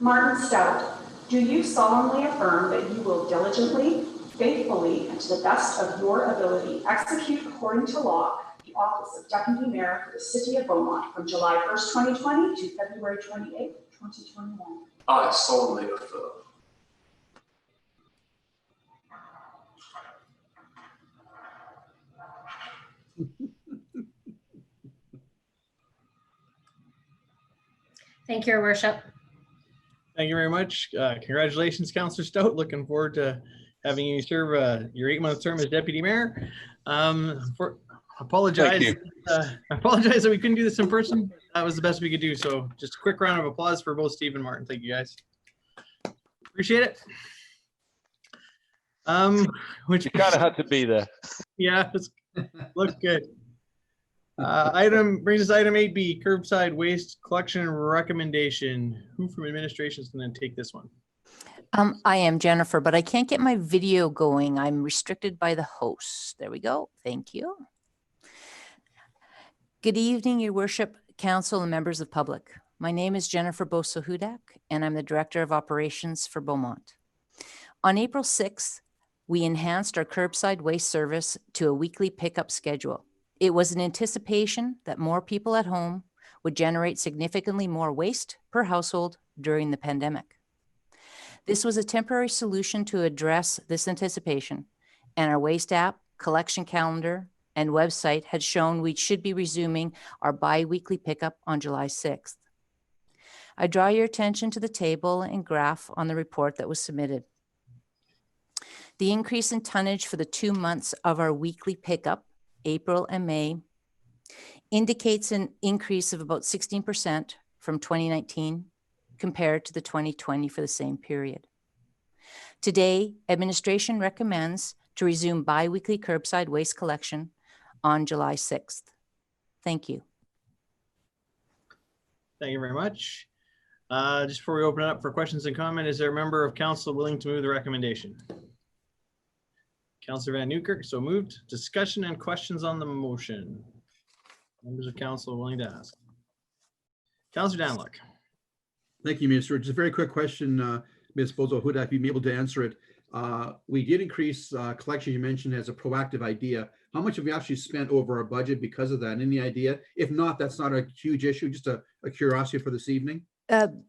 Martin Stout, do you solemnly affirm that you will diligently, faithfully, and to the best of your ability execute according to law the office of Deputy Mayor for the City of Beaumont from July 1st, 2020 to February 28th, 2021? I solemnly affirm. Thank you, Your Worship. Thank you very much. Congratulations, Councillor Stout. Looking forward to having you serve your 8-month term as deputy mayor. Apologize. Apologize that we couldn't do this in person. That was the best we could do. So just a quick round of applause for both Steve and Martin. Thank you, guys. Appreciate it. Which you kind of had to be there. Yeah, look good. Brings us item 8B, curbside waste collection recommendation. Who from administration is going to take this one? I am Jennifer, but I can't get my video going. I'm restricted by the host. There we go. Thank you. Good evening, Your Worship, Council, and members of public. My name is Jennifer Bosso-Hudak, and I'm the Director of Operations for Beaumont. On April 6th, we enhanced our curbside waste service to a weekly pickup schedule. It was in anticipation that more people at home would generate significantly more waste per household during the pandemic. This was a temporary solution to address this anticipation, and our waste app, collection calendar, and website had shown we should be resuming our bi-weekly pickup on July 6th. I draw your attention to the table and graph on the report that was submitted. The increase in tonnage for the 2 months of our weekly pickup, April and May, indicates an increase of about 16% from 2019 compared to the 2020 for the same period. Today, administration recommends to resume bi-weekly curbside waste collection on July 6th. Thank you. Thank you very much. Just before we open it up for questions and comment, is there a member of council willing to move the recommendation? Councillor Van Newkirk, so moved. Discussion and questions on the motion. Members of council willing to ask. Councillor Danluck. Thank you, Minister. Just a very quick question, Ms. Bosso-Hudak, if you'd be able to answer it. We did increase collection, you mentioned, as a proactive idea. How much have we actually spent over our budget because of that? Any idea? If not, that's not a huge issue, just a curiosity for this evening.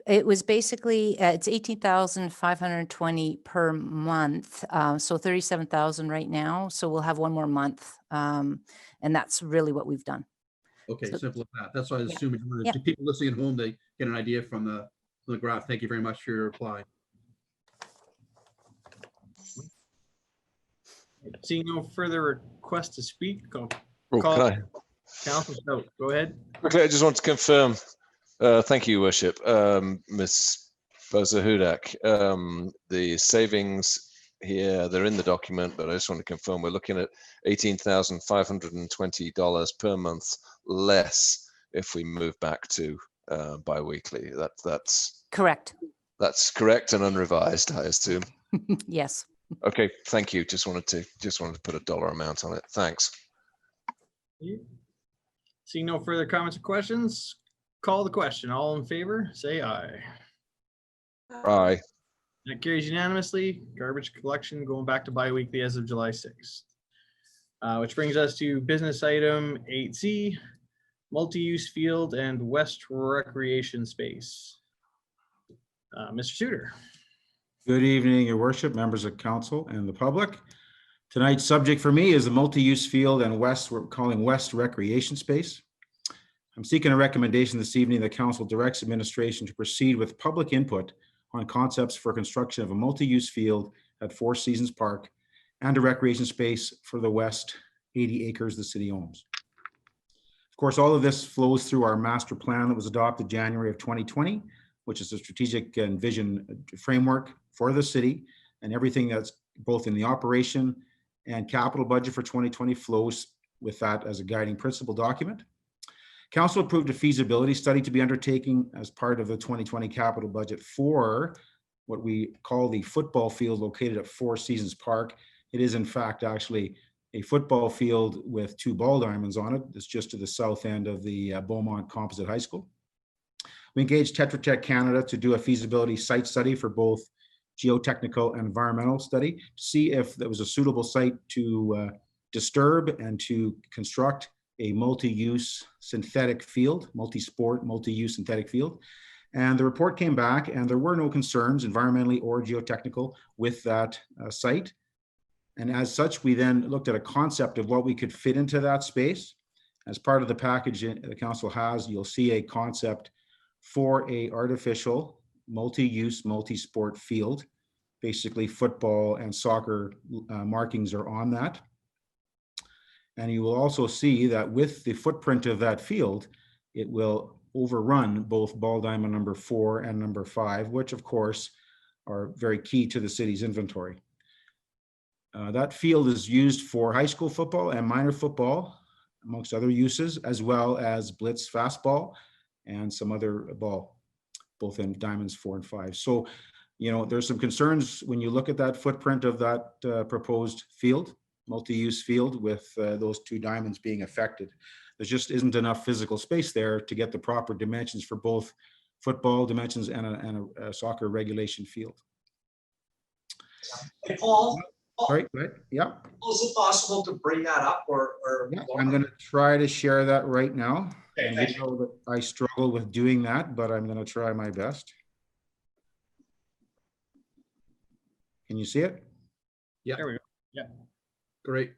It was basically, it's 18,520 per month. So 37,000 right now. So we'll have one more month. And that's really what we've done. Okay, So, simple as that. That's why I was yeah. assuming Yeah. to people listening at home, they get an idea from the graph. Thank you very much for your reply. Seeing no further requests to speak, go. Oh, Call. can I? Councillor Stout, go ahead. Quickly, I just want to confirm. Thank you, Worship. Ms. Bosso-Hudak, the savings here, they're in the document, but I just want to confirm we're looking at $18,520 per month less if we move back to bi-weekly. That's Correct. That's correct and unrevised, I assume. Yes. Okay, thank you. Just wanted to put a dollar amount on it. Thanks. Seeing no further comments or questions, call the question. All in favor, say aye. Aye. That carries unanimously. Garbage collection going back to bi-weekly as of July 6th. Which brings us to business item 8C, multi-use field and west recreation space. Mr. Suter. Good evening, Your Worship, members of council and the public. Tonight's subject for me is the multi-use field and we're calling west recreation space. I'm seeking a recommendation this evening that council directs administration to proceed with public input on concepts for construction of a multi-use field at Four Seasons Park and a recreation space for the west 80 acres the city owns. Of course, all of this flows through our master plan that was adopted January of 2020, which is a strategic and vision framework for the city, and everything that's both in the operation and capital budget for 2020 flows with that as a guiding principle document. Council approved a feasibility study to be undertaken as part of the 2020 capital budget for what we call the football field located at Four Seasons Park. It is in fact actually a football field with 2 ball diamonds on it. It's just to the south end of the Beaumont Composite High School. We engaged Tetra Tech Canada to do a feasibility site study for both geotechnical and environmental study to see if there was a suitable site to disturb and to construct a multi-use synthetic field, multi-sport, multi-use synthetic field. And the report came back and there were no concerns, environmentally or geotechnical, with that site. And as such, we then looked at a concept of what we could fit into that space. As part of the package the council has, you'll see a concept for a artificial, multi-use, multi-sport field. Basically, football and soccer markings are on that. And you will also see that with the footprint of that field, it will overrun both ball diamond number 4 and number 5, which of course are very key to the city's inventory. That field is used for high school football and minor football, amongst other uses, as well as blitz fastball and some other ball, both in diamonds 4 and 5. So, you know, there's some concerns when you look at that footprint of that proposed field, multi-use field, with those 2 diamonds being affected. There just isn't enough physical space there to get the proper dimensions for both football dimensions and a soccer regulation field. Hey, Paul. Sorry, go ahead. Yeah. Is it possible to bring that up or yeah, I'm going to try to share that right now. Okay, and thank you know that I struggle with doing that, but I'm going to try my best. Can you see it? Yeah. There we go. Yeah. Great.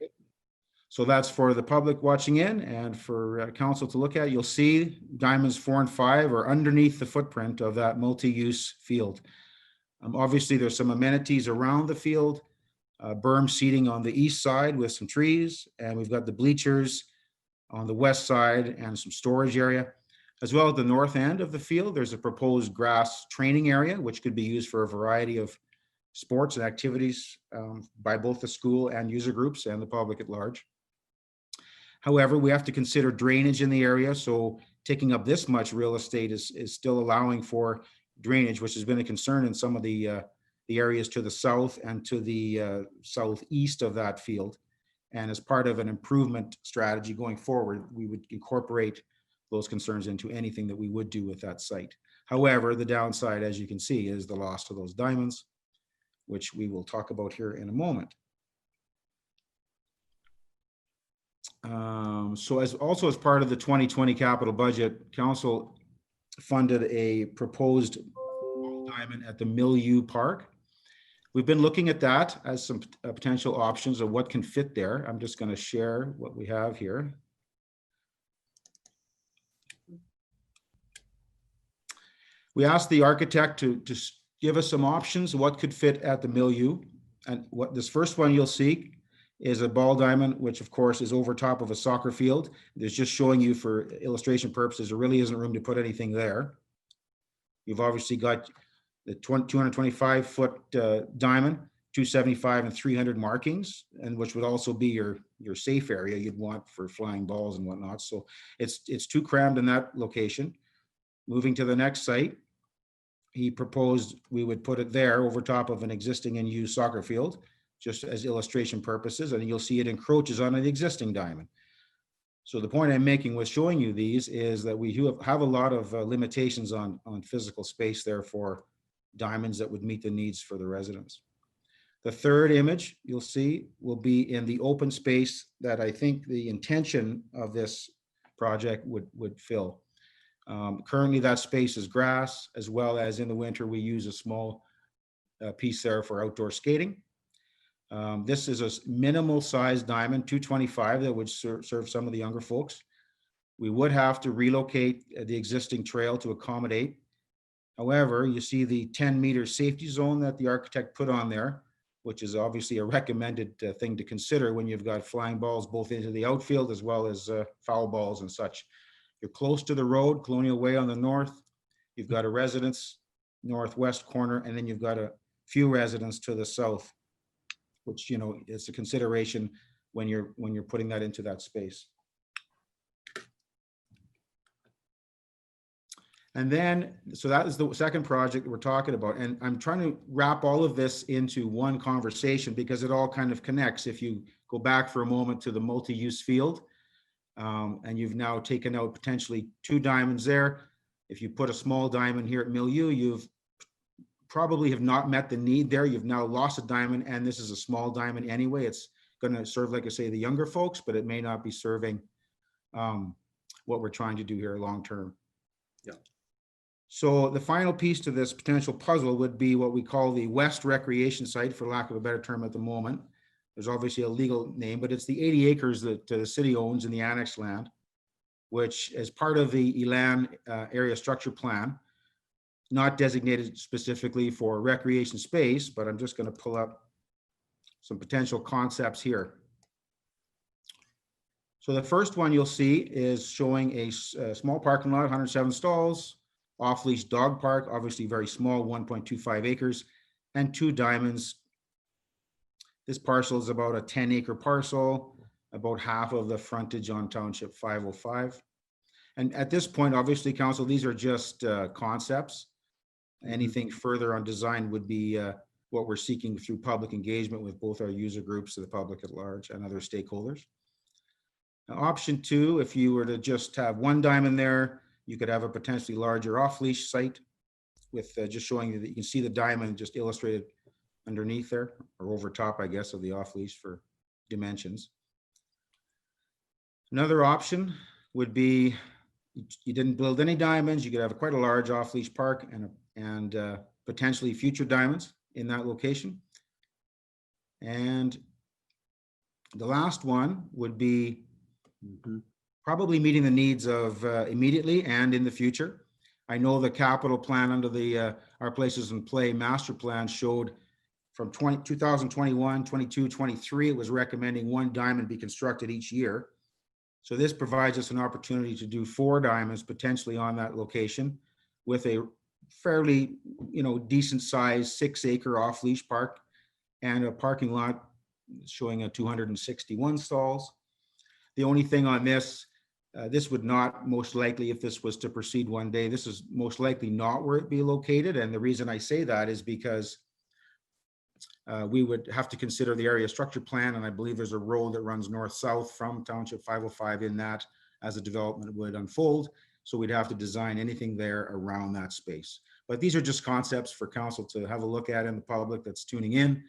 So that's for the public watching in and for council to look at. You'll see diamonds 4 and 5 are underneath the footprint of that multi-use field. Obviously, there's some amenities around the field. Berm seating on the east side with some trees, and we've got the bleachers on the west side and some storage area. As well at the north end of the field, there's a proposed grass training area, which could be used for a variety of sports and activities by both the school and user groups and the public at large. However, we have to consider drainage in the area, so taking up this much real estate is still allowing for drainage, which has been a concern in some of the areas to the south and to the southeast of that field. And as part of an improvement strategy going forward, we would incorporate those concerns into anything that we would do with that site. However, the downside, as you can see, is the loss of those diamonds, which we will talk about here in a moment. So also as part of the 2020 capital budget, council funded a proposed diamond at the Milieu Park. We've been looking at that as some potential options of what can fit there. I'm just going to share what we have here. We asked the architect to give us some options, what could fit at the Milieu. And what this first one you'll see is a ball diamond, which of course is over top of a soccer field. There's just showing you for illustration purposes, there really isn't room to put anything there. You've obviously got the 225-foot diamond, 275 and 300 markings, and which would also be your safe area you'd want for flying balls and whatnot. So it's too crammed in that location. Moving to the next site, he proposed we would put it there over top of an existing and used soccer field, just as illustration purposes, and you'll see it encroaches on an existing diamond. So the point I'm making with showing you these is that we have a lot of limitations on physical space there for diamonds that would meet the needs for the residents. The third image you'll see will be in the open space that I think the intention of this project would fill. Currently that space is grass, as well as in the winter we use a small piece there for outdoor skating. This is a minimal size diamond, 225, that would serve some of the younger folks. We would have to relocate the existing trail to accommodate. However, you see the 10-meter safety zone that the architect put on there, which is obviously a recommended thing to consider when you've got flying balls both into the outfield as well as foul balls and such. You're close to the road, Colonial Way on the north. You've got a residence northwest corner, and then you've got a few residents to the south, which, you know, is a consideration when you're putting that into that space. And then, so that is the second project that we're talking about. And I'm trying to wrap all of this into one conversation because it all kind of connects. If you go back for a moment to the multi-use field, and you've now taken out potentially 2 diamonds there. If you put a small diamond here at Milieu, you've probably have not met the need there. You've now lost a diamond, and this is a small diamond anyway. It's going to serve, like I say, the younger folks, but it may not be serving what we're trying to do here long term. Yeah. So the final piece to this potential puzzle would be what we call the West Recreation Site, for lack of a better term at the moment. There's obviously a legal name, but it's the 80 acres that the city owns in the annex land, which as part of the Elan area structure plan, not designated specifically for recreation space, but I'm just going to pull up some potential concepts here. So the first one you'll see is showing a small parking lot, 107 stalls, off-leash dog park, obviously very small, 1.25 acres, and 2 diamonds. This parcel is about a 10-acre parcel, about half of the frontage on Township 505. And at this point, obviously, council, these are just concepts. Anything further on design would be what we're seeking through public engagement with both our user groups, the public at large, and other stakeholders. Now, option 2, if you were to just have 1 diamond there, you could have a potentially larger off-leash site with just showing you that you can see the diamond just illustrated underneath there, or over top, I guess, of the off-leash for dimensions. Another option would be you didn't build any diamonds, you could have quite a large off-leash park and potentially future diamonds in that location. And the last one would be probably meeting the needs of immediately and in the future. I know the capital plan under the Our Places in Play master plan showed from 2021, 22, 23, it was recommending 1 diamond be constructed each year. So this provides us an opportunity to do 4 diamonds potentially on that location with a fairly, decent size 6-acre off-leash park and a parking lot showing a 261 stalls. The only thing on this, this would not most likely, if this was to proceed one day, this is most likely not where it be located. And the reason I say that is because we would have to consider the area structure plan, and I believe there's a road that runs north-south from Township 505 in that as the development would unfold. So we'd have to design anything there around that space. But these are just concepts for council to have a look at in the public that's tuning in.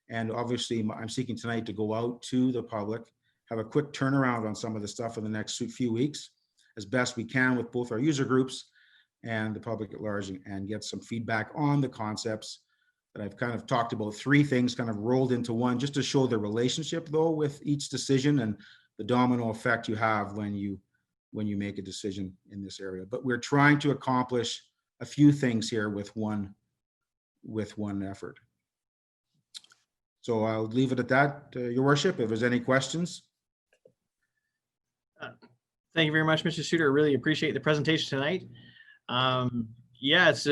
And obviously, I'm seeking tonight to go out to the public, have a quick turnaround on some of the stuff in the next few weeks, as best we can with both our user groups and the public at large, and get some feedback on the concepts that I've kind of talked about. 3 things kind of rolled into one, just to show the relationship though with each decision and the domino effect you have when you make a decision in this area. But we're trying to accomplish a few things here with one effort. So I'll leave it at that, Your Worship, if there's any questions. Thank you very much, Mr. Suter. I really appreciate the presentation tonight. Yeah, it's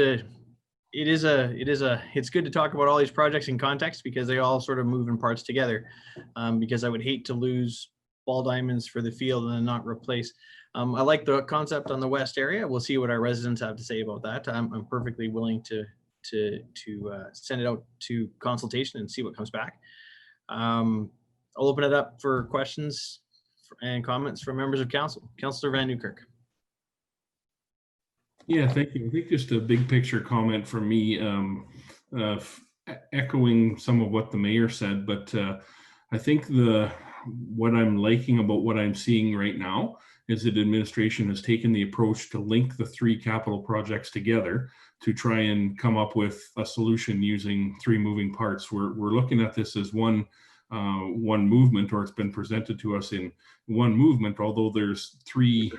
good to talk about all these projects in context because they all sort of move in parts together. Because I would hate to lose ball diamonds for the field and then not replace. I like the concept on the west area. We'll see what our residents have to say about that. I'm perfectly willing to send it out to consultation and see what comes back. I'll open it up for questions and comments from members of council. Councillor Van Newkirk. Yeah, thank you. I think just a big picture comment from me, echoing some of what the mayor said, but I think what I'm liking about what I'm seeing right now is that administration has taken the approach to link the 3 capital projects together to try and come up with a solution using 3 moving parts. We're looking at this as one movement, or it's been presented to us in one movement, although there's three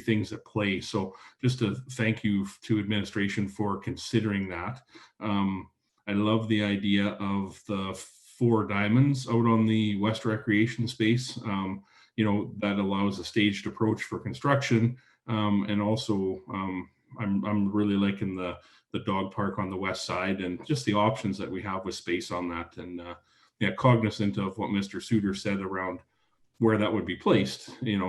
things at play. So just to thank you to administration for considering that. I love the idea of the 4 diamonds out on the West Recreation space. That allows a staged approach for construction. And also I'm really liking the dog park on the west side and just the options that we have with space on that. And yeah, cognizant of what Mr. Suter said around where that would be placed. You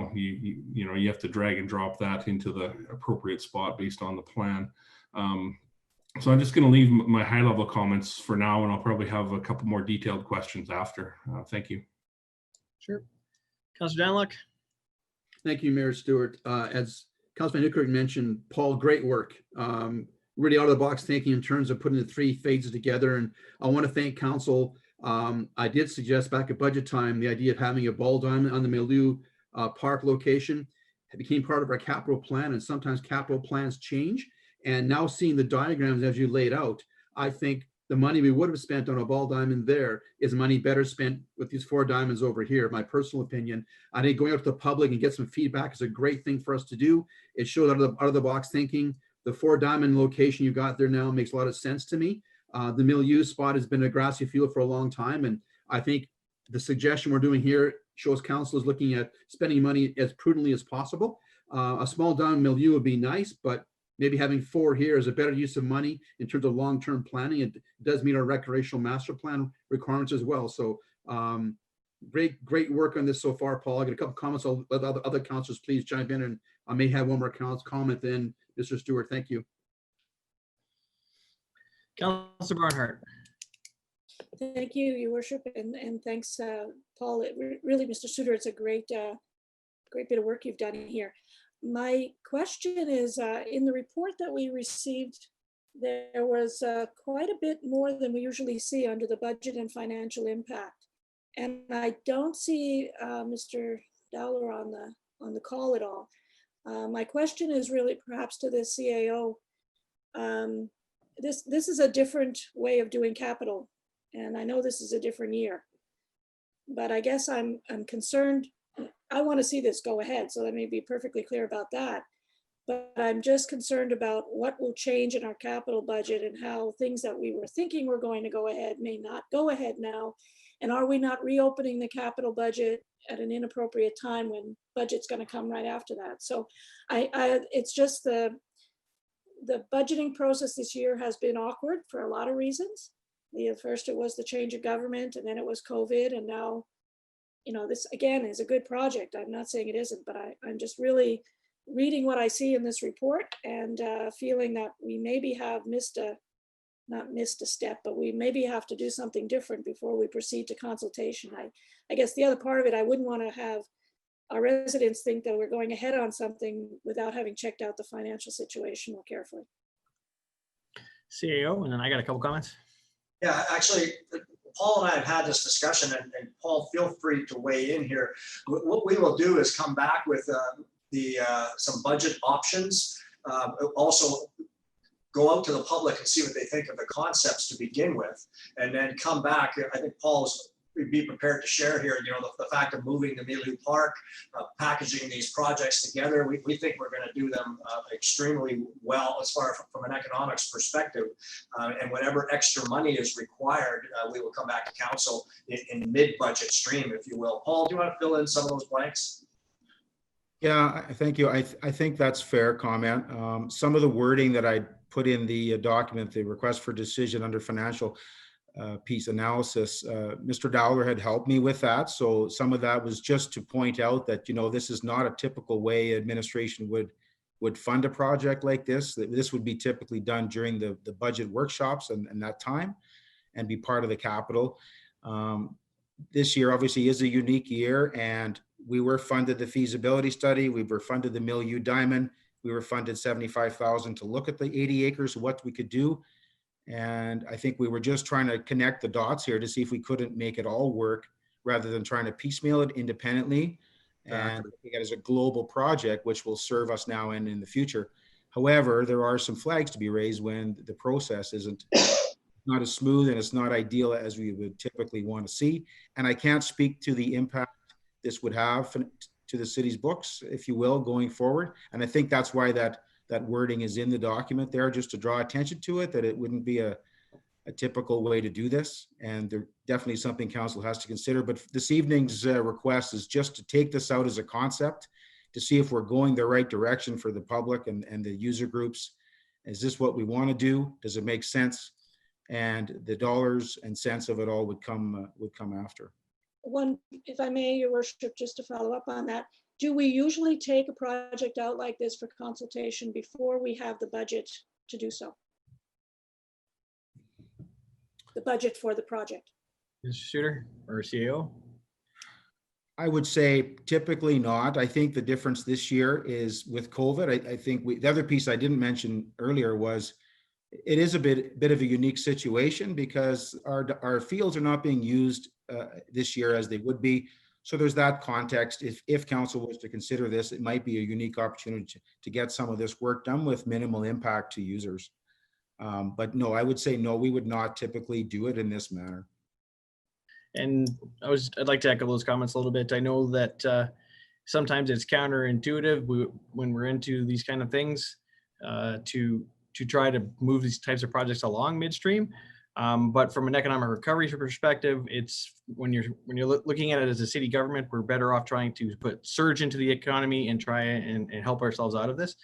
have to drag and drop that into the appropriate spot based on the plan. So I'm just going to leave my high level comments for now, and I'll probably have a couple more detailed questions after. Thank you. Sure. Councillor Danlock. Thank you, Mayor Stewart. As Councilman Newkirk mentioned, Paul, great work. Really out of the box thinking in terms of putting the 3 phases together. And I want to thank council. I did suggest back at budget time the idea of having a ball diamond on the Milieu Park location. It became part of our capital plan, and sometimes capital plans change. And now seeing the diagrams as you laid out, I think the money we would have spent on a ball diamond there is money better spent with these 4 diamonds over here, my personal opinion. I think going out to the public and get some feedback is a great thing for us to do. It shows out of the box thinking. The 4 diamond location you got there now makes a lot of sense to me. The milieu spot has been a grassy field for a long time. And I think the suggestion we're doing here shows council is looking at spending money as prudently as possible. A small diamond milieu would be nice, but maybe having 4 here is a better use of money in terms of long-term planning. It does meet our recreational master plan requirements as well. So great work on this so far, Paul. I got a couple comments. I'll let other councilors please chime in, and I may have one more comment then. Mr. Stewart, thank you. Councilor Barnhart. Thank you, Your Worship, and thanks, Paul. Really, Mr. Suter, it's a great bit of work you've done here. My question is, in the report that we received, there was quite a bit more than we usually see under the budget and financial impact. And I don't see Mr. Dowler on the call at all. My question is really perhaps to the CAO. This is a different way of doing capital, and I know this is a different year, but I guess I'm concerned. I want to see this go ahead, so let me be perfectly clear about that. But I'm just concerned about what will change in our capital budget and how things that we were thinking were going to go ahead may not go ahead now. And are we not reopening the capital budget at an inappropriate time when budget's going to come right after that? So it's just the budgeting process this year has been awkward for a lot of reasons. First it was the change of government, and then it was COVID, and now, you know, this again is a good project. I'm not saying it isn't, but I'm just really reading what I see in this report and feeling that we maybe have not missed a step, but we maybe have to do something different before we proceed to consultation. I guess the other part of it, I wouldn't want to have our residents think that we're going ahead on something without having checked out the financial situation more carefully. CAO, and then I got a couple comments. Yeah, actually, Paul and I have had this discussion, and Paul, feel free to weigh in here. What we will do is come back with some budget options. Also, go out to the public and see what they think of the concepts to begin with, and then come back. I think Paul's be prepared to share here, you know, the fact of moving the Milieu Park, packaging these projects together. We think we're going to do them extremely well as far from an economics perspective. And whatever extra money is required, we will come back to council in mid-budget stream, if you will. Paul, do you want to fill in some of those blanks? Yeah, thank you. I think that's fair comment. Some of the wording that I put in the document, the request for decision under financial piece analysis, Mr. Dowler had helped me with that. So some of that was just to point out that, you know, this is not a typical way administration would fund a project like this. This would be typically done during the budget workshops and that time and be part of the capital. This year obviously is a unique year, and we were funded the feasibility study. We were funded the Milieu Diamond. We were funded $75,000 to look at the 80 acres, what we could do. And I think we were just trying to connect the dots here to see if we couldn't make it all work rather than trying to piecemeal it independently. And look at it as a global project, which will serve us now and in the future. However, there are some flags to be raised when the process isn't not as smooth and it's not ideal as we would typically want to see. And I can't speak to the impact this would have to the city's books, if you will, going forward. And I think that's why that wording is in the document there, just to draw attention to it, that it wouldn't be a typical way to do this. And they're definitely something council has to consider. But this evening's request is just to take this out as a concept to see if we're going the right direction for the public and the user groups. Is this what we want to do? Does it make sense? And the dollars and cents of it all would come after. One, if I may, Your Worship, just to follow up on that, do we usually take a project out like this for consultation before we have the budget to do so? The budget for the project. Mr. Shooter or CAO? I would say typically not. I think the difference this year is with COVID. I think the other piece I didn't mention earlier was it is a bit of a unique situation because our fields are not being used this year as they would be. So there's that context. If council was to consider this, it might be a unique opportunity to get some of this work done with minimal impact to users. But no, I would say no, we would not typically do it in this manner. And I'd like to echo those comments a little bit. I know that sometimes it's counterintuitive when we're into these kind of things to try to move these types of projects along midstream. But from an economic recovery perspective, it's when you're looking at it as a city government, we're better off trying to put surge into the economy and try and help ourselves out of this.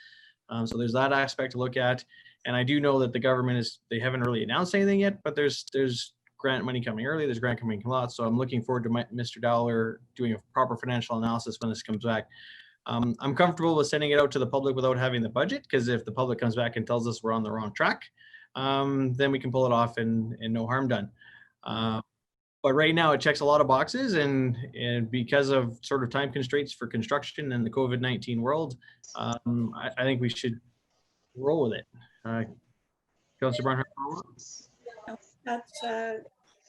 So there's that aspect to look at. And I do know that the government they haven't really announced anything yet, but there's grant money coming early, there's grant coming a lot. So I'm looking forward to Mr. Dowler doing a proper financial analysis when this comes back. I'm comfortable with sending it out to the public without having the budget, because if the public comes back and tells us we're on the wrong track, then we can pull it off and no harm done. But right now it checks a lot of boxes, and because of sort of time constraints for construction and the COVID-19 world, I think we should roll with it. Councillor Barnhart.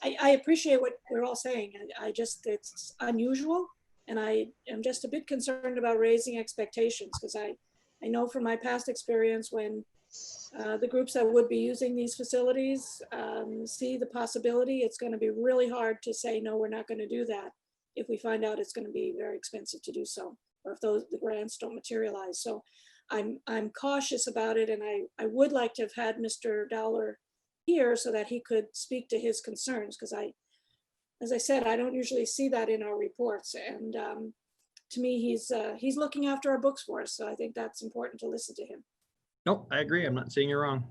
I appreciate what we're all saying. It's unusual, and I am just a bit concerned about raising expectations, because I know from my past experience when the groups that would be using these facilities see the possibility, it's going to be really hard to say, no, we're not going to do that if we find out it's going to be very expensive to do so, or if the grants don't materialize. So I'm cautious about it, and I would like to have had Mr. Dowler here so that he could speak to his concerns, because as I said, I don't usually see that in our reports, and to me, he's looking after our books for us, so I think that's important to listen to him. Nope, I agree. I'm not saying you're wrong.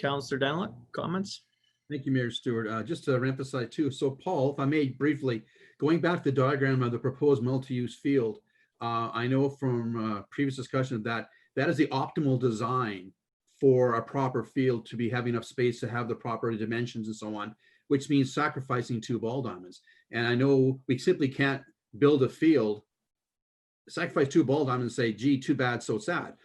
Councillor Daniluk, comments? Thank you, Mayor Stewart. Just to emphasize too, so Paul, if I may briefly, going back to the diagram of the proposed multi-use field, I know from previous discussion that is the optimal design for a proper field to be having enough space to have the proper dimensions and so on, which means sacrificing 2 ball diamonds. And I know we simply can't build a field, sacrifice 2 ball diamonds and say, gee, too bad, so sad.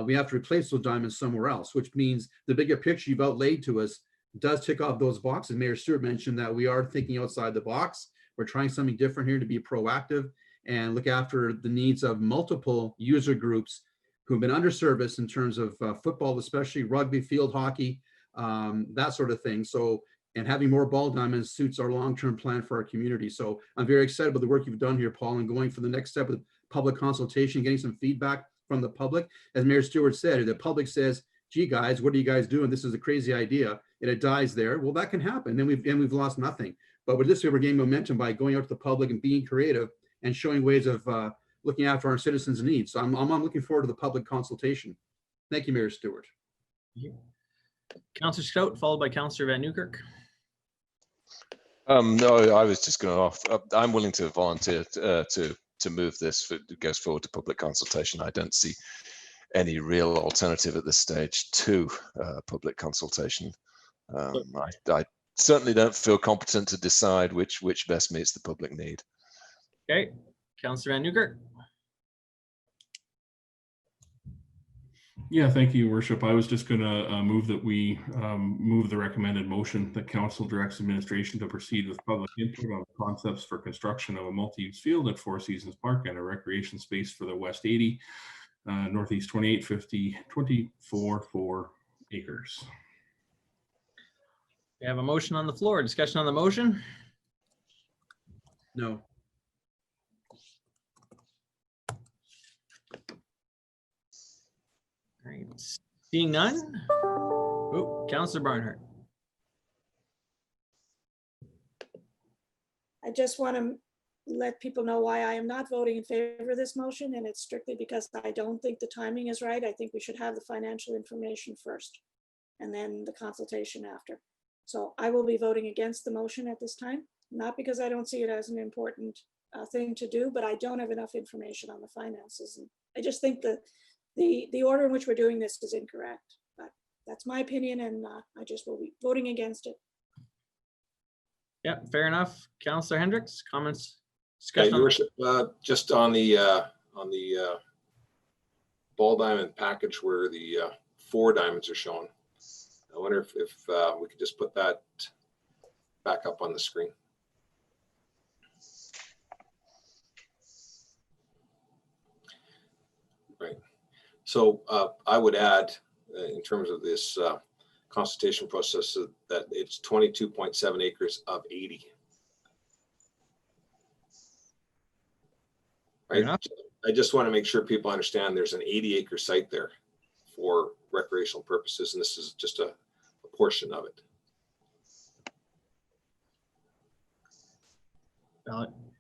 We have to replace those diamonds somewhere else, which means the bigger picture you've outlaid to us does tick off those boxes. Mayor Stewart mentioned that we are thinking outside the box. We're trying something different here to be proactive and look after the needs of multiple user groups who've been underserviced in terms of football, especially rugby, field hockey, that sort of thing. So, and having more ball diamonds suits our long-term plan for our community. So I'm very excited about the work you've done here, Paul, and going for the next step with public consultation, getting some feedback from the public. As Mayor Stewart said, if the public says, gee guys, what are you guys doing? This is a crazy idea, and it dies there. Well, that can happen. Then we've lost nothing. But with this way, we're gaining momentum by going out to the public and being creative and showing ways of looking after our citizens' needs. So I'm looking forward to the public consultation. Thank you, Mayor Stewart. Councillor Stout, followed by Councillor Van Newkirk. No, I was just going to I'm willing to volunteer to move this if it goes forward to public consultation. I don't see any real alternative at this stage to public consultation. I certainly don't feel competent to decide which best meets the public need. Okay, Councillor Van Newkirk. Yeah, thank you, Worship. I was just going to move that we move the recommended motion that council directs administration to proceed with public input on concepts for construction of a multi-use field at Four Seasons Park and a recreation space for the West 80, Northeast 2850, 24.4 acres. We have a motion on the floor. Discussion on the motion? No. All right. Seeing none. Oh, Councillor Barnhart. I just want to let people know why I am not voting in favor of this motion, and it's strictly because I don't think the timing is right. I think we should have the financial information first and then the consultation after. So I will be voting against the motion at this time, not because I don't see it as an important thing to do, but I don't have enough information on the finances. And I just think that the order in which we're doing this is incorrect, but that's my opinion, and I just will be voting against it. Yeah, fair enough. Councillor Hendricks, comments? Yeah, Your Worship, just on the ball diamond package where the 4 diamonds are shown, I wonder if we could just put that back up on the screen. Right. So I would add, in terms of this consultation process so that it's 22.7 acres of 80. Right. I just want to make sure people understand there's an 80-acre site there for recreational purposes, and this is just a portion of it.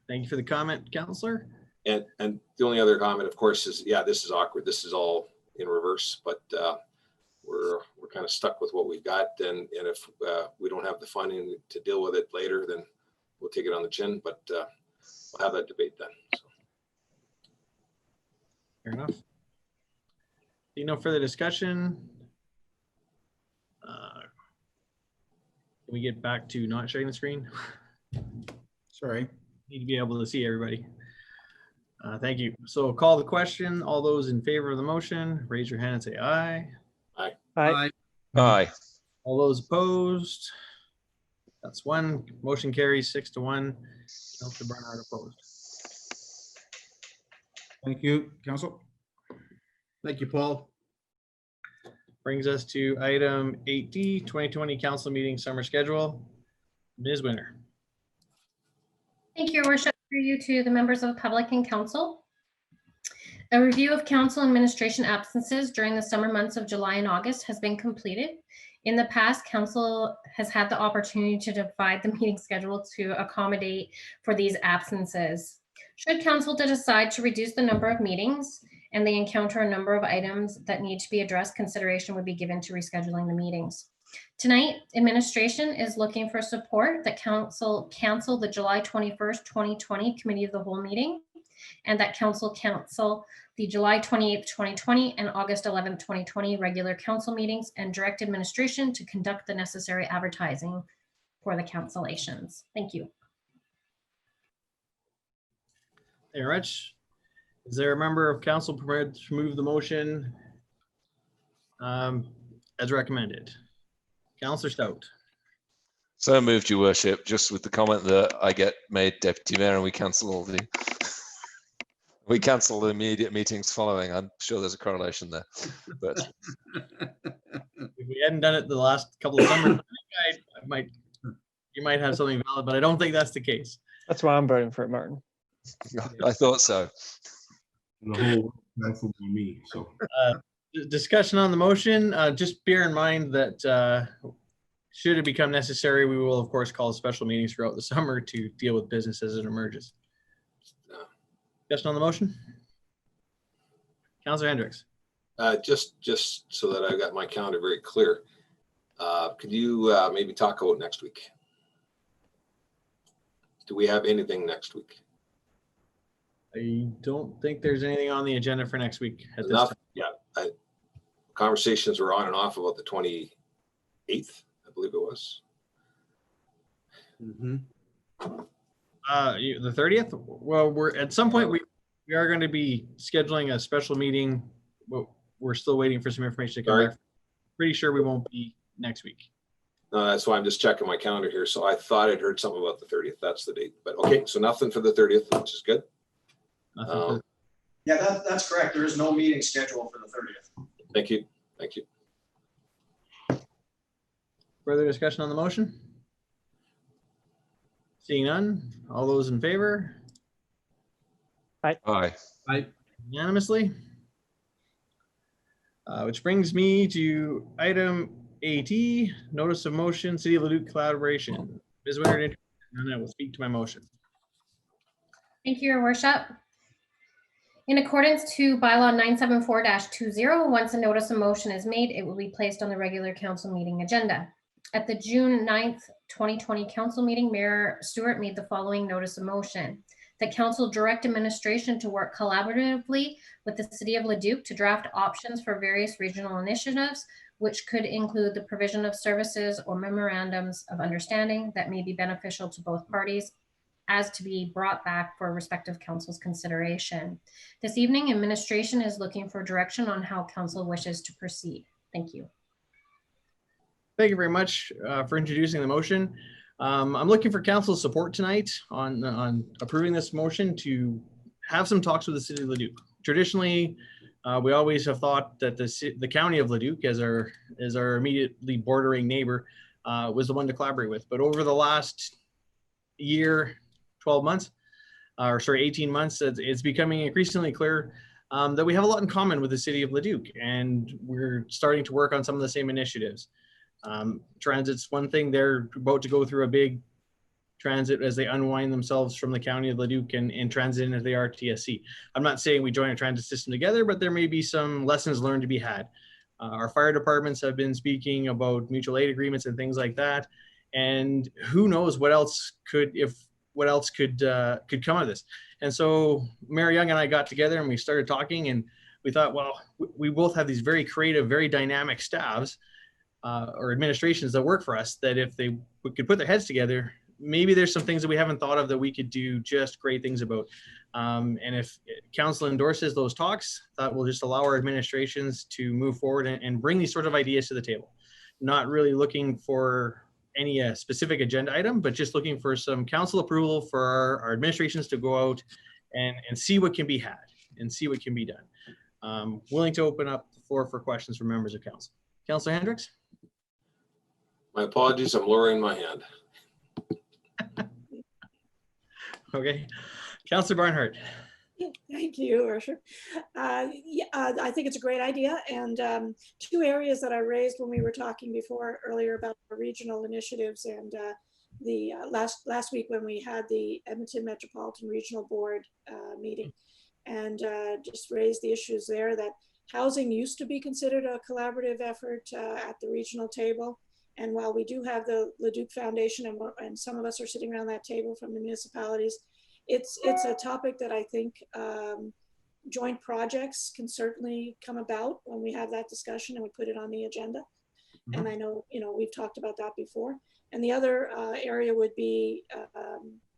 Thank you for the comment, Councillor. And the only other comment, of course, is yeah, this is awkward. This is all in reverse, but we're kind of stuck with what we've got, and if we don't have the funding to deal with it later, then we'll take it on the chin. But we'll have that debate then. So. Fair enough. No further discussion. Can we get back to not sharing the screen? Sorry. Need to be able to see everybody. Thank you. So call the question. All those in favor of the motion, raise your hand and say aye. Aye. Aye. Aye. All those opposed? That's one. Motion carries 6-1. Councillor Barnard opposed. Thank you, Council. Thank you, Paul. Brings us to item 8D, 2020 council meeting summer schedule. Ms. Winter. Thank you, Your Worship. Through you to the members of the public and council. A review of council administration absences during the summer months of July and August has been completed. In the past, council has had the opportunity to divide the meeting schedule to accommodate for these absences. Should council decide to reduce the number of meetings and they encounter a number of items that need to be addressed, consideration would be given to rescheduling the meetings. Tonight, administration is looking for support that council cancel the July 21st, 2020 committee of the whole meeting, and that council cancel the July 28th, 2020 and August 11th, 2020 regular council meetings, and direct administration to conduct the necessary advertising for the cancellations. Thank you. Hey, Rich. Is there a member of council prepared to move the motion as recommended? Councillor Stout. So moved, Your Worship, just with the comment that I get made deputy mayor and we cancel the immediate meetings following. I'm sure there's a correlation there. But if we hadn't done it the last couple of summers, you might have something valid, but I don't think that's the case. That's why I'm voting for it, Martin. I thought so. The whole council by me. So discussion on the motion. Just bear in mind that should it become necessary, we will of course call special meetings throughout the summer to deal with business as it emerges. Discussion on the motion. Councillor Hendricks. Just so that I got my calendar very clear, could you maybe talk about next week? Do we have anything next week? I don't think there's anything on the agenda for next week. At Enough, this yeah. Conversations were on and off about the 28th, I believe it was. Mm-hmm. The 30th. Well, we're at some point we are going to be scheduling a special meeting. But we're still waiting for some information to come back. Pretty sure we won't be next week. That's why I'm just checking my calendar here. So I thought I'd heard something about the 30th. That's the date. But okay, so nothing for the 30th, which is good. Yeah, that's correct. There is no meeting scheduled for the 30th. Thank you. Thank you. Further discussion on the motion? Seeing none, all those in favor? Aye. Aye. Aye. Unanimously. Which brings me to item 8E, notice of motion, City of Leduc collaboration. Ms. Winter, and then I will speak to my motion. Thank you, Your Worship. In accordance to bylaw 974-20, once a notice of motion is made, it will be placed on the regular council meeting agenda. At the June 9th, 2020 council meeting, Mayor Stewart made the following notice of motion. That council direct administration to work collaboratively with the City of Leduc to draft options for various regional initiatives, which could include the provision of services or memorandums of understanding that may be beneficial to both parties, as to be brought back for respective council's consideration. This evening, administration is looking for direction on how council wishes to proceed. Thank you. Thank you very much for introducing the motion. I'm looking for council support tonight on approving this motion to have some talks with the City of Leduc. Traditionally, We always have thought that the county of Leduc, as our immediately bordering neighbor, was the one to collaborate with. But over the last year, 12 months, or sorry, 18 months, it's becoming increasingly clear that we have a lot in common with the city of Leduc, and we're starting to work on some of the same initiatives. Transit's one thing. They're about to go through a big transit as they unwind themselves from the county of Leduc and transit into the RTSC. I'm not saying we join a transit system together, but there may be some lessons learned to be had. Our fire departments have been speaking about mutual aid agreements and things like that. And who knows what else could come of this. And so Mayor Young and I got together and we started talking, and we thought, well, we both have these very creative, very dynamic staffs or administrations that work for us, that if they could put their heads together, maybe there's some things that we haven't thought of that we could do just great things about. And if council endorses those talks, that will just allow our administrations to move forward and bring these sort of ideas to the table. Not really looking for any specific agenda item, but just looking for some council approval for our administrations to go out and see what can be had and see what can be done. Willing to open up the floor for questions from members of council. Councilor Hendricks? My apologies, I'm lowering my hand. Okay. Councilor Barnhart. Thank you, Your Worship. I think it's a great idea. And two areas that I raised when we were talking earlier about regional initiatives, and the last week when we had the Edmonton Metropolitan Regional Board meeting, and just raised the issues there that housing used to be considered a collaborative effort at the regional table. And while we do have the Leduc Foundation, and some of us are sitting around that table from the municipalities, it's a topic that I think joint projects can certainly come about when we have that discussion and we put it on the agenda. Mm-hmm. And I know, we've talked about that before. And the other area would be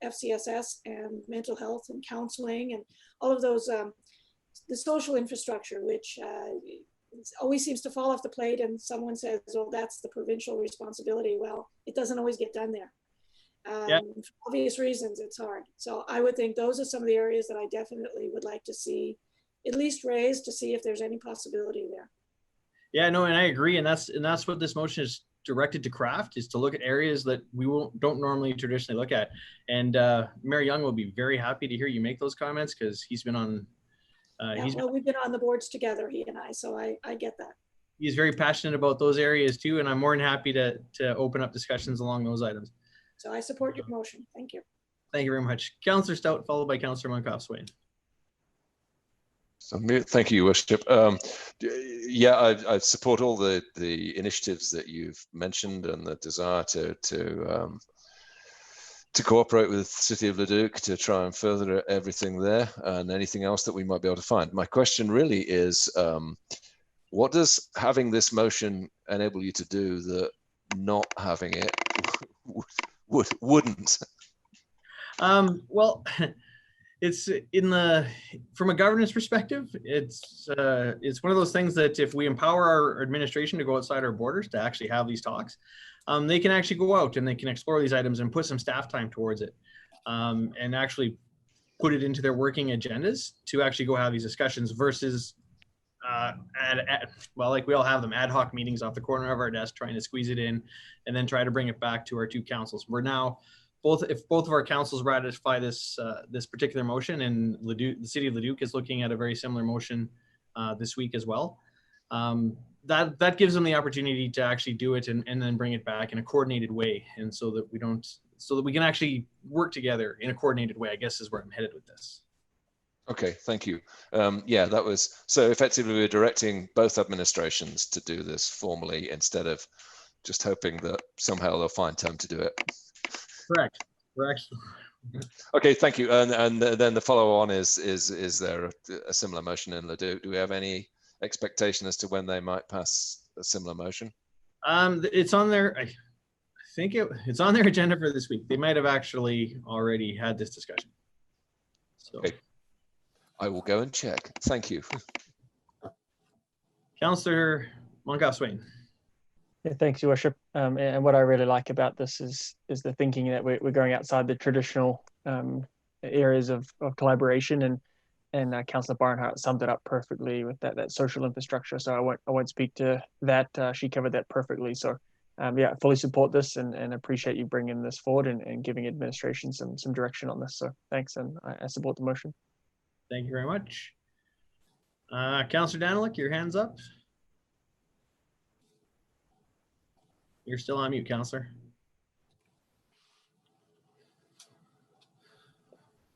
FCSS and mental health and counseling and all of those, the social infrastructure, which always seems to fall off the plate, and someone says, oh, that's the provincial responsibility. Well, it doesn't always get done there. For obvious reasons, it's hard. So I would think those are some of the areas that I definitely would like to see at least raised, to see if there's any possibility there. Yeah, no, and I agree. And that's what this motion is directed to craft, is to look at areas that we don't normally traditionally look at. And Mayor Young will be very happy to hear you make those comments, because he's been on we've been on the boards together, he and I, so I get that. He's very passionate about those areas too, and I'm more than happy to open up discussions along those items. So I support your motion. Thank you. Thank you very much. Councillor Stout, followed by Councillor Monkoff-Swain. So, thank you, Your Worship. I support all the initiatives that you've mentioned and the desire to cooperate with the City of Leduc to try and further everything there, and anything else that we might be able to find. My question really is, what does having this motion enable you to do that not having it wouldn't? Well, it's from a governance perspective, it's one of those things that if we empower our administration to go outside our borders to actually have these talks, they can actually go out and they can explore these items and put some staff time towards it, and actually put it into their working agendas to actually go have these discussions versus like we all have them, ad hoc meetings off the corner of our desk trying to squeeze it in and then try to bring it back to our two councils. We're now if both of our councils ratify this particular motion, and Leduc, the City of Leduc is looking at a very similar motion this week as well, that gives them the opportunity to actually do it and then bring it back in a coordinated way, and so that we can actually work together in a coordinated way, I guess is where I'm headed with this. Okay, thank you. That was, so effectively we're directing both administrations to do this formally instead of just hoping that somehow they'll find time to do it. Correct. Okay, thank you. And then the follow on is there a similar motion in Leduc? Do we have any expectation as to when they might pass a similar motion? It's on their, I think it's on their agenda for this week. They might have actually already had this discussion. So okay. I will go and check. Thank you. Councillor Monkoff-Swain. Yeah, thanks, Your Worship. And what I really like about this is the thinking that we're going outside the traditional areas of collaboration, and and Councillor Barnhart summed it up perfectly with that social infrastructure. So I won't speak to that. She covered that perfectly. So yeah, I fully support this and appreciate you bringing this forward and giving administration some direction on this. So thanks, and I support the motion. Thank you very much. Councillor Danilic, your hand's up. You're still on mute, Councillor.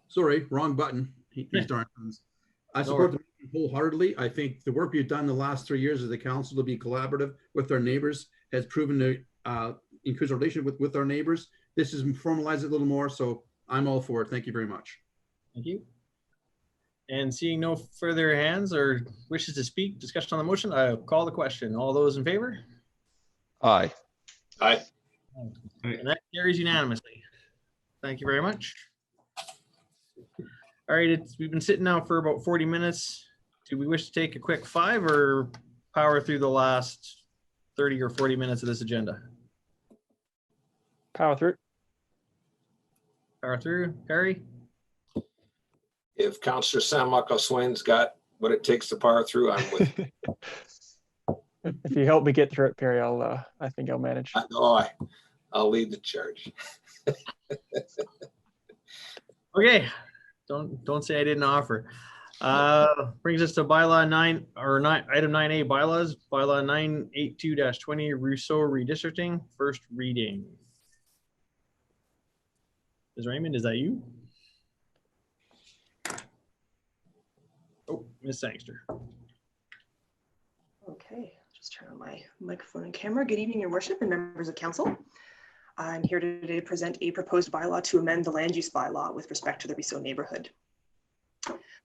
Sorry, wrong button. These darn things. I support the motion wholeheartedly. I think the work we've done the last 3 years as a council to be collaborative with our neighbors has proven to increase our relationship with our neighbors. This is formalized it a little more, so I'm all for it. Thank you very much. Thank you. And seeing no further hands or wishes to speak, discussion on the motion, I'll call the question. All those in favor? Aye. Aye. And that carries unanimously. Thank you very much. All right, we've been sitting now for about 40 minutes. Do we wish to take a quick 5 or power through the last 30 or 40 minutes of this agenda? Power through. Power through. Harry? If Councillor San Swain's got what it takes to power through, I'm with you. If you help me get through it, Perry, I think I'll manage. I'll lead the charge. Okay. Don't say I didn't offer. Brings us to bylaw item 9A, bylaws, bylaw 982-20, Rousseau redistricting, first reading. Ms. Raymond, is that you? Oh, Ms. Sangster. Okay, just turn on my microphone and camera. Good evening, Your Worship and members of council. I'm here today to present a proposed bylaw to amend the land use bylaw with respect to the Rousseau neighborhood.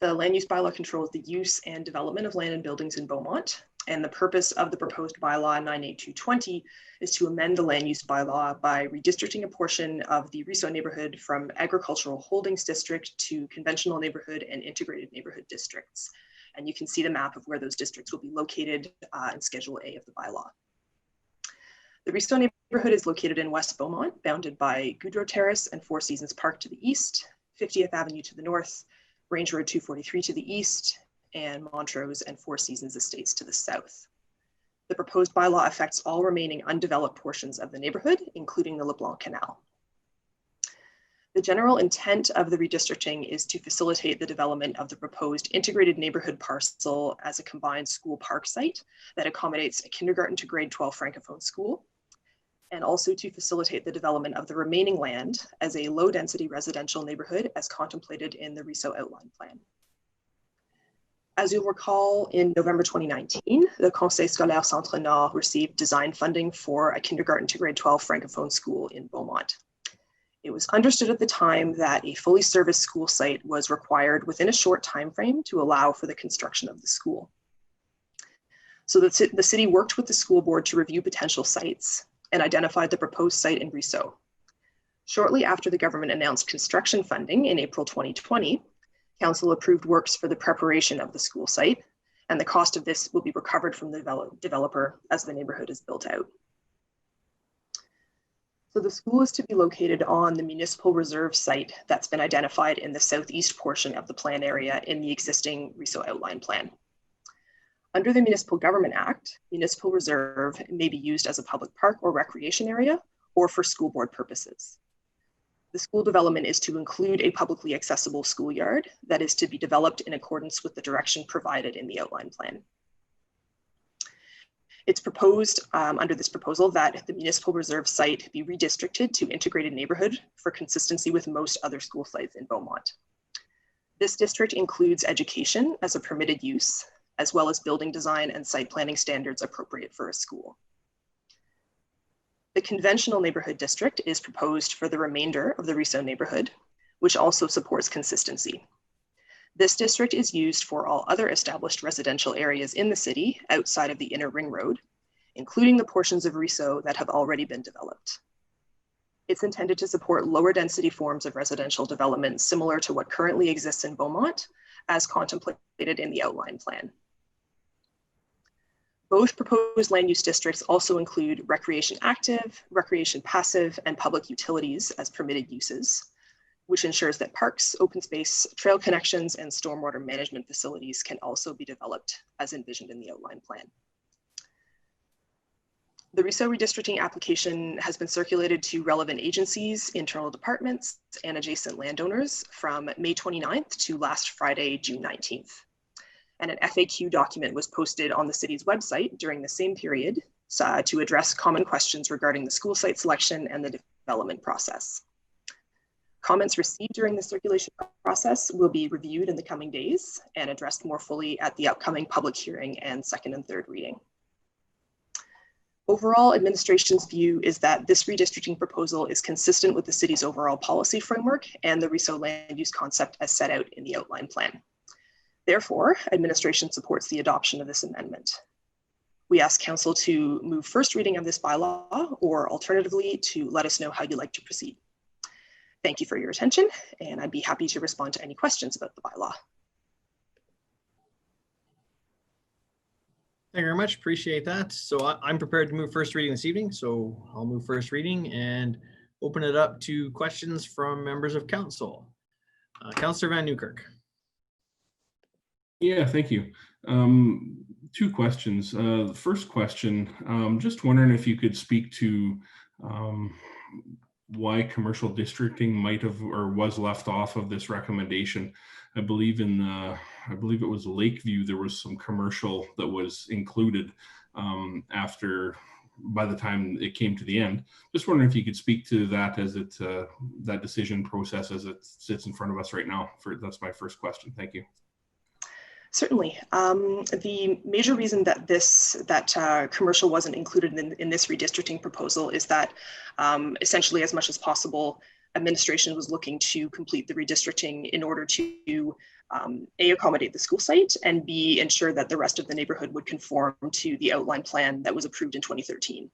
The land use bylaw controls the use and development of land and buildings in Beaumont, and the purpose of the proposed bylaw 982-20 is to amend the land use bylaw by redistricting a portion of the Rousseau neighborhood from agricultural holdings district to conventional neighborhood and integrated neighborhood districts. And you can see the map of where those districts will be located in Schedule A of the bylaw. The Rousseau neighborhood is located in West Beaumont, bounded by Goudreau Terrace and Four Seasons Park to the east, 50th Avenue to the north, Range Road 243 to the east, and Montrose and Four Seasons Estates to the south. The proposed bylaw affects all remaining undeveloped portions of the neighborhood, including the LeBlanc Canal. The general intent of the redistricting is to facilitate the development of the proposed integrated neighborhood parcel as a combined school park site that accommodates a kindergarten to grade 12 Francophone school, and also to facilitate the development of the remaining land as a low-density residential neighborhood as contemplated in the Rousseau Outline Plan. As you'll recall, in November 2019, the Conseil Scolaire Centre Nord received design funding for a kindergarten to grade 12 Francophone school in Beaumont. It was understood at the time that a fully serviced school site was required within a short time frame to allow for the construction of the school. So the city worked with the school board to review potential sites and identified the proposed site in Rousseau. Shortly after the government announced construction funding in April 2020, Council approved works for the preparation of the school site, and the cost of this will be recovered from the developer as the neighborhood is built out. So the school is to be located on the municipal reserve site that's been identified in the southeast portion of the plan area in the existing Rousseau Outline Plan. Under the Municipal Government Act, municipal reserve may be used as a public park or recreation area or for school board purposes. The school development is to include a publicly accessible schoolyard that is to be developed in accordance with the direction provided in the outline plan. It's proposed under this proposal that the municipal reserve site be redistricted to integrated neighborhood for consistency with most other school sites in Beaumont. This district includes education as a permitted use, as well as building design and site planning standards appropriate for a school. The conventional neighborhood district is proposed for the remainder of the Rousseau neighborhood, which also supports consistency. This district is used for all other established residential areas in the city outside of the inner ring road, including the portions of Rousseau that have already been developed. It's intended to support lower density forms of residential development similar to what currently exists in Beaumont, as contemplated in the outline plan. Both proposed land use districts also include recreation active, recreation passive, and public utilities as permitted uses. which ensures that parks, open space, trail connections, and stormwater management facilities can also be developed as envisioned in the outline plan. The Riso redistricting application has been circulated to relevant agencies, internal departments, and adjacent landowners from May 29th to last Friday, June 19th. And an FAQ document was posted on the city's website during the same period to address common questions regarding the school site selection and the development process. Comments received during the circulation process will be reviewed in the coming days and addressed more fully at the upcoming public hearing and second and third reading. Overall, administration's view is that this redistricting proposal is consistent with the city's overall policy framework and the Riso land use concept as set out in the outline plan. Therefore, administration supports the adoption of this amendment. We ask council to move first reading of this bylaw, or alternatively, to let us know how you'd like to proceed. Thank you for your attention, and I'd be happy to respond to any questions about the bylaw. Thank you very much. Appreciate that. So I'm prepared to move first reading this evening. So I'll move first reading and open it up to questions from members of council. Councillor Van Newkirk. Yeah, thank you. Two questions. The first question, just wondering if you could speak to why commercial districting might have or was left off of this recommendation. I believe in the, I believe it was Lakeview, there was some commercial that was included after, by the time it came to the end. Just wondering if you could speak to that as it, that decision process as it sits in front of us right now. That's my first question. Thank you. Certainly. The major reason that commercial wasn't included in this redistricting proposal is that essentially, as much as possible, administration was looking to complete the redistricting in order to A, accommodate the school site, and B, ensure that the rest of the neighborhood would conform to the outline plan that was approved in 2013.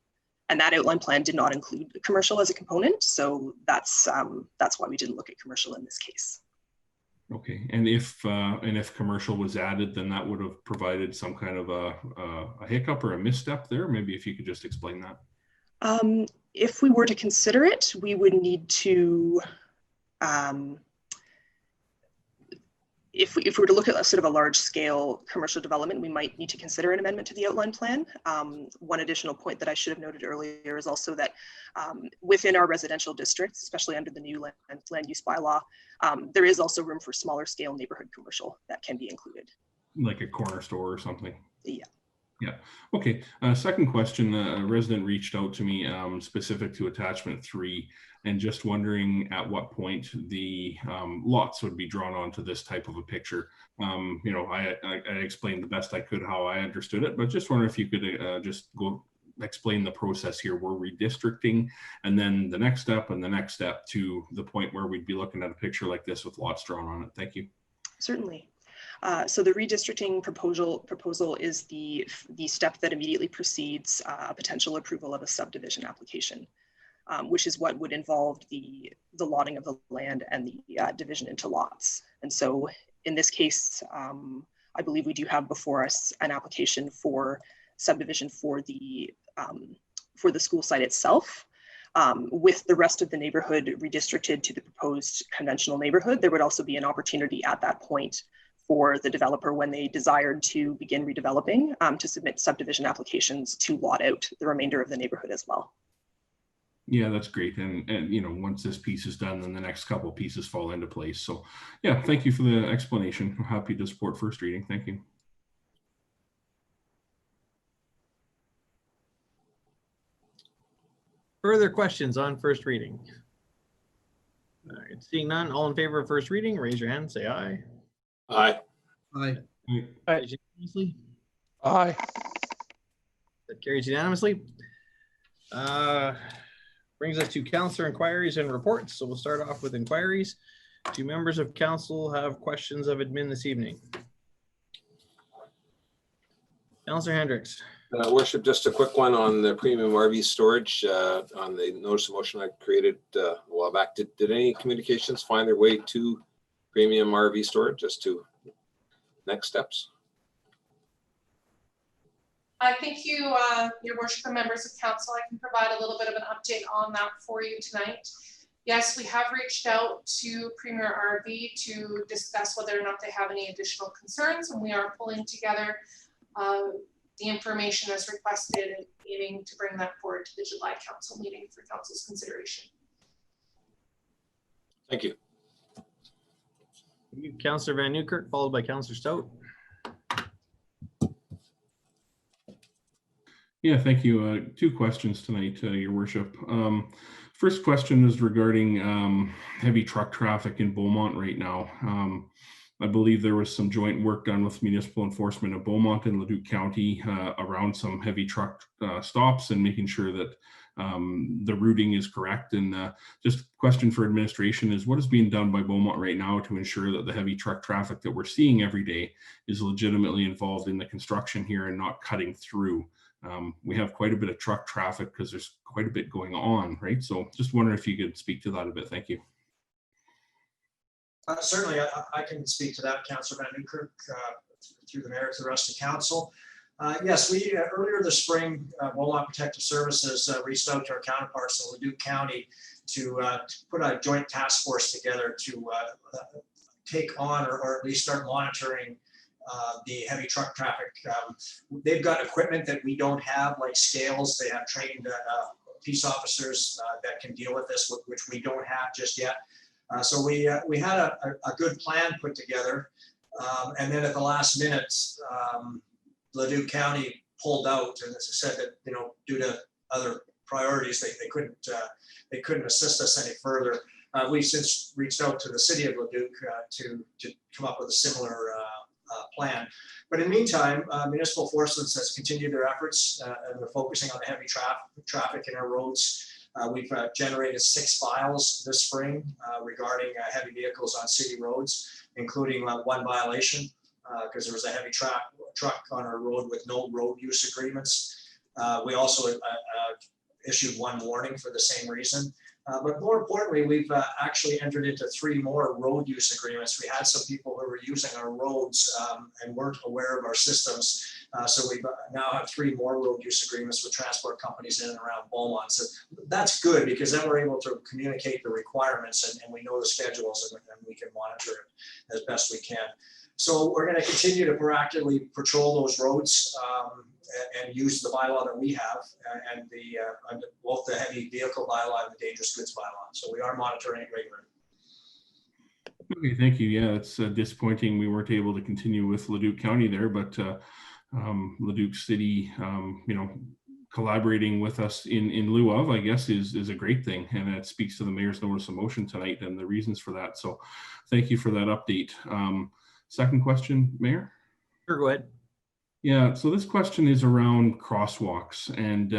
And that outline plan did not include commercial as a component, so that's why we didn't look at commercial in this case. Okay, and if commercial was added, then that would have provided some kind of a hiccup or a misstep there. Maybe if you could just explain that. If we were to consider it, we would need to, if we were to look at a sort of a large scale commercial development, we might need to consider an amendment to the outline plan. One additional point that I should have noted earlier is also that within our residential districts, especially under the new land use bylaw, there is also room for smaller scale neighborhood commercial that can be included. Like a corner store or something? Yeah. Yeah. Okay. Second question, a resident reached out to me specific to attachment 3 and just wondering at what point the lots would be drawn onto this type of a picture. You know, I explained the best I could how I understood it, but just wondering if you could just go explain the process here. We're redistricting and then the next step and the next step to the point where we'd be looking at a picture like this with lots drawn on it. Thank you. Certainly. So the redistricting proposal is the step that immediately precedes potential approval of a subdivision application, which is what would involve the lotting of the land and the division into lots. And so in this case, I believe we do have before us an application for subdivision for the school site itself. With the rest of the neighborhood redistricted to the proposed conventional neighborhood, there would also be an opportunity at that point for the developer, when they desired to begin redeveloping, to submit subdivision applications to lot out the remainder of the neighborhood as well. Yeah, that's great. And you know, once this piece is done, then the next couple pieces fall into place. So yeah, thank you for the explanation. I'm happy to support first reading. Thank you. Further questions on first reading? All right, seeing none, all in favor of first reading, raise your hand, say aye. Aye. Aye. Aye. Aye. That carries unanimously. Brings us to councillor inquiries and reports. So we'll start off with inquiries. Do members of council have questions of admin this evening? Councillor Hendricks. Worship, just a quick one on the premium RV storage. On the notice of motion I created a while back, did any communications find their way to premium RV storage as to next steps? I think you, your worship and members of council, I can provide a little bit of an update on that for you tonight. Yes, we have reached out to Premier RV to discuss whether or not they have any additional concerns, and we are pulling together the information as requested and aiming to bring that forward to the July council meeting for council's consideration. Thank you. Councillor Van Newkirk, followed by Councillor Stout. Yeah, thank you. Two questions tonight, Your Worship. First question is regarding heavy truck traffic in Beaumont right now. I believe there was some joint work done with municipal enforcement of Beaumont and Leduc County around some heavy truck stops and making sure that the routing is correct. And just question for administration is what is being done by Beaumont right now to ensure that the heavy truck traffic that we're seeing every day is legitimately involved in the construction here and not cutting through. We have quite a bit of truck traffic because there's quite a bit going on, right? So just wondering if you could speak to that a bit. Thank you. Certainly, I can speak to that, Councillor Van Newkirk, through the mayor to the rest of council. Yes, we earlier this spring, Beaumont Protective Services reached out to our counterparts in Leduc County to put a joint task force together to take on or at least start monitoring the heavy truck traffic. They've got equipment that we don't have, like scales. They have trained peace officers that can deal with this, which we don't have just yet. So we had a good plan put together, and then at the last minute, Leduc County pulled out and said that, you know, due to other priorities, they couldn't assist us any further. We've since reached out to the city of Leduc to come up with a similar plan. But in the meantime, municipal enforcement has continued their efforts and they're focusing on the heavy traffic in our roads. We've generated 6 files this spring regarding heavy vehicles on city roads, including 1 violation because there was a heavy truck on our road with no road use agreements. We also issued 1 warning for the same reason. But more importantly, we've actually entered into 3 more road use agreements. We had some people who were using our roads and weren't aware of our systems. So we now have 3 more road use agreements with transport companies in and around Beaumont. So that's good because then we're able to communicate the requirements and we know the schedules and we can monitor it as best we can. So we're going to continue to proactively patrol those roads and use the bylaw that we have and both the heavy vehicle bylaw and the dangerous goods bylaw. So we are monitoring it regularly. Okay, thank you. Yeah, it's disappointing we weren't able to continue with Leduc County there, but Leduc City, you know, collaborating with us in lieu of, I guess, is a great thing, and it speaks to the mayor's notice of motion tonight and the reasons for that. So, thank you for that update. Second question, Mayor. Sure, go ahead. Yeah, so this question is around crosswalks and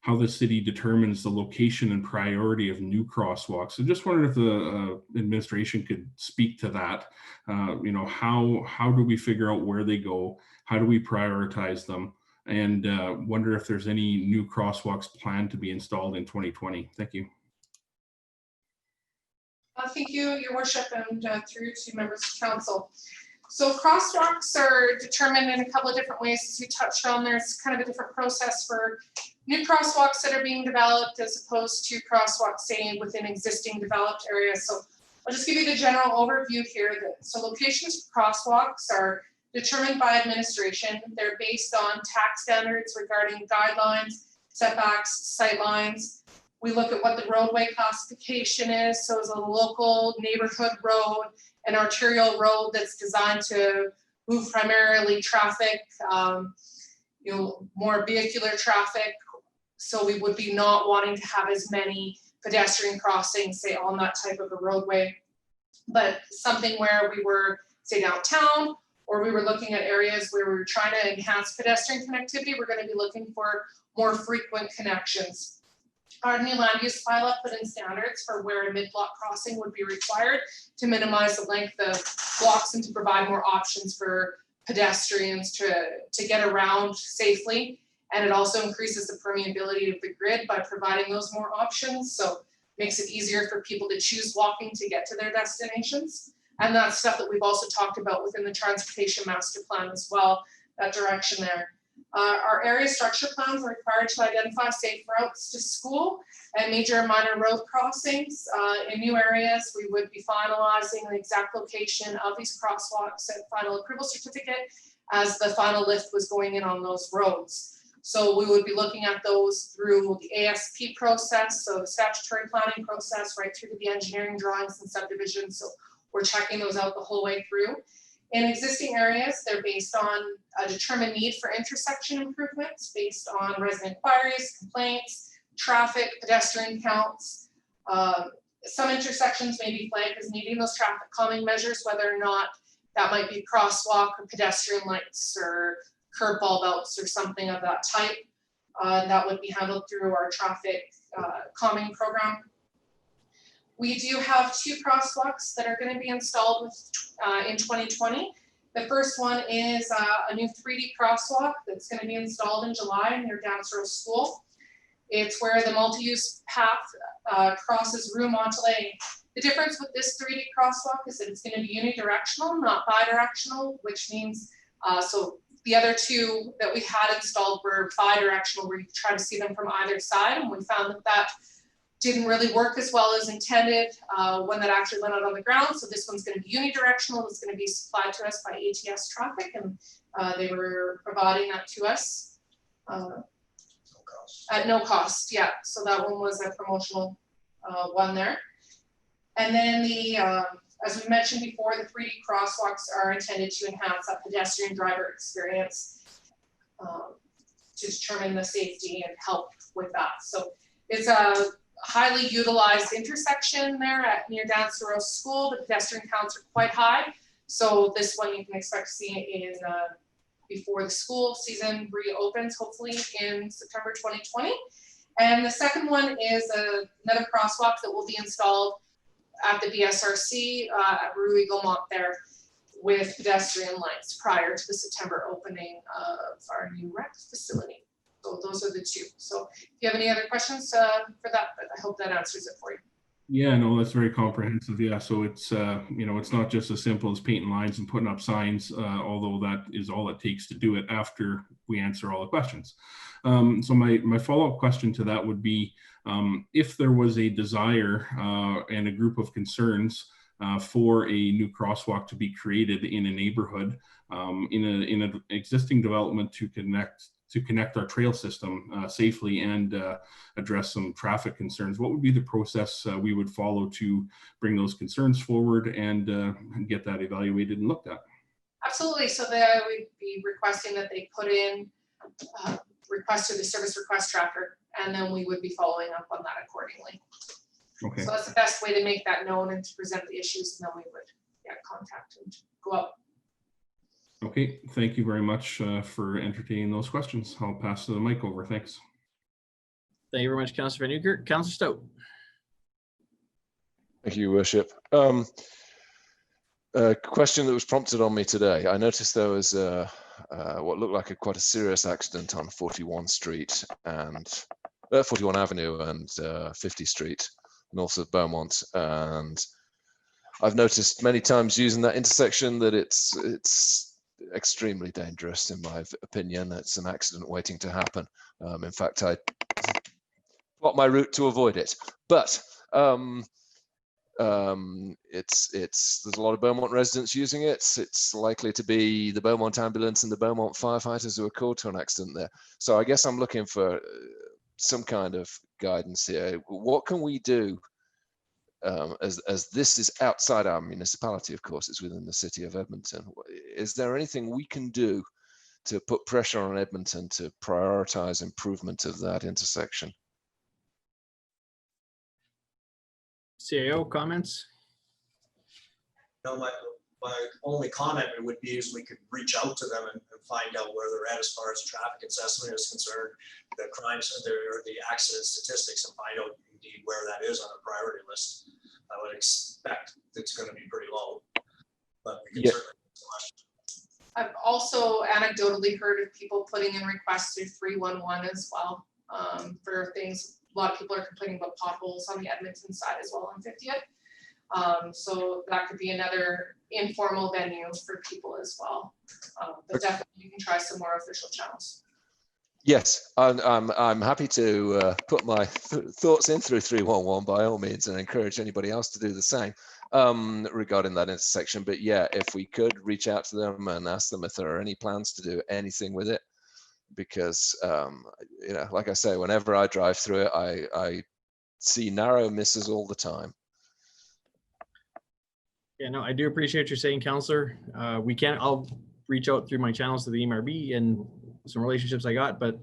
how the city determines the location and priority of new crosswalks. So just wondered if the administration could speak to that. You know, how do we figure out where they go? How do we prioritize them? And wonder if there's any new crosswalks planned to be installed in 2020. Thank you. Thank you, Your Worship, and through to members of council. So crosswalks are determined in a couple of different ways, as you touched on. There's kind of a different process for new crosswalks that are being developed as opposed to crosswalks, say, within existing developed areas. So I'll just give you the general overview here. So locations for crosswalks are determined by administration. They're based on tax standards regarding guidelines, setbacks, sight lines. We look at what the roadway classification is. So it's a local neighborhood road, an arterial road that's designed to move primarily traffic, you know, more vehicular traffic. So we would be not wanting to have as many pedestrian crossings, say, on that type of a roadway. But something where we were, say, downtown, or we were looking at areas where we were trying to enhance pedestrian connectivity, we're going to be looking for more frequent connections. Our new land use bylaw put in standards for where a mid-block crossing would be required to minimize the length of blocks and to provide more options for pedestrians to get around safely. And it also increases the permeability of the grid by providing those more options. So it makes it easier for people to choose walking to get to their destinations. And that's stuff that we've also talked about within the transportation master plan as well, that direction there. Our area structure plans are required to identify safe routes to school and major and minor road crossings. In new areas, we would be finalizing the exact location of these crosswalks and final approval certificate as the final lift was going in on those roads. So we would be looking at those through the ASP process, so the statutory planning process, right through to the engineering drawings and subdivisions. So we're checking those out the whole way through. In existing areas, they're based on a determined need for intersection improvements based on resident inquiries, complaints, traffic, pedestrian counts. Some intersections may be flagged as needing those traffic calming measures, whether or not that might be crosswalk or pedestrian lights or curb ball belts or something of that type. That would be handled through our traffic calming program. We do have 2 crosswalks that are going to be installed in 2020. The first one is a new 3D crosswalk that's going to be installed in July near Dance Row School. It's where the multi-use path crosses Rue Montelay. The difference with this 3D crosswalk is that it's going to be unidirectional, not bidirectional, which means so the other 2 that we had installed were bidirectional, where you could try to see them from either side, and we found that that didn't really work as well as intended when that actually went out on the ground. So this one's going to be unidirectional. It's going to be supplied to us by ATS Traffic, and they were providing that to us at no cost. Yeah, so that one was a promotional one there. And then the, as we mentioned before, the 3D crosswalks are intended to enhance that pedestrian driver experience to determine the safety and help with that. So it's a highly utilized intersection there at near Dance Row School. The pedestrian counts are quite high. So this one you can expect to see in before the school season reopens, hopefully in September 2020. And the second one is another crosswalk that will be installed at the BSRC at Rue Eaglemont there with pedestrian lights prior to the September opening of our new rec facility. So those are the 2. So if you have any other questions for that, but I hope that answers it for you. Yeah, no, that's very comprehensive. Yeah, so it's you know, it's not just as simple as painting lines and putting up signs, although that is all it takes to do it after we answer all the questions. So my follow-up question to that would be, if there was a desire and a group of concerns for a new crosswalk to be created in a neighborhood, in an existing development to connect our trail system safely and address some traffic concerns, what would be the process we would follow to bring those concerns forward and get that evaluated and looked at? Absolutely. So they would be requesting that they put in request to the service request tracker, and then we would be following up on that accordingly. Okay. So that's the best way to make that known and to present the issues, and then we would contact and go up. Okay, thank you very much for entertaining those questions. I'll pass the mic over. Thanks. Thank you very much, Councillor Van Nieuwkerk. Councillor Stout. Thank you, Your Worship. A question that was prompted on me today. I noticed there was what looked like quite a serious accident on 41 Street and 41 Avenue and 50 Street, north of Beaumont, and I've noticed many times using that intersection that it's extremely dangerous, in my opinion. It's an accident waiting to happen. In fact, I plot my route to avoid it. But there's a lot of Beaumont residents using it. It's likely to be the Beaumont ambulance and the Beaumont firefighters who are called to an accident there. So I guess I'm looking for some kind of guidance here. What can we do? As this is outside our municipality, of course, it's within the city of Edmonton. Is there anything we can do to put pressure on Edmonton to prioritize improvement of that intersection? CAO comments? No, my only comment would be is we could reach out to them and find out where they're at as far as traffic assessment is concerned, the crimes or the accident statistics, and find out indeed where that is on a priority list. I would expect it's going to be pretty low, but we can certainly ask. I've also anecdotally heard of people putting in requests through 311 as well for things. A lot of people are complaining about potholes on the Edmonton side as well on 50th. So that could be another informal venue for people as well. But definitely you can try some more official channels. Yes, I'm happy to put my thoughts in through 311 by all means, and encourage anybody else to do the same regarding that intersection. But yeah, if we could reach out to them and ask them if there are any plans to do anything with it, because you know, like I say, whenever I drive through it, I see narrow misses all the time. Yeah, no, I do appreciate you saying, Councillor. I'll reach out through my channels to the MRB and some relationships I got, but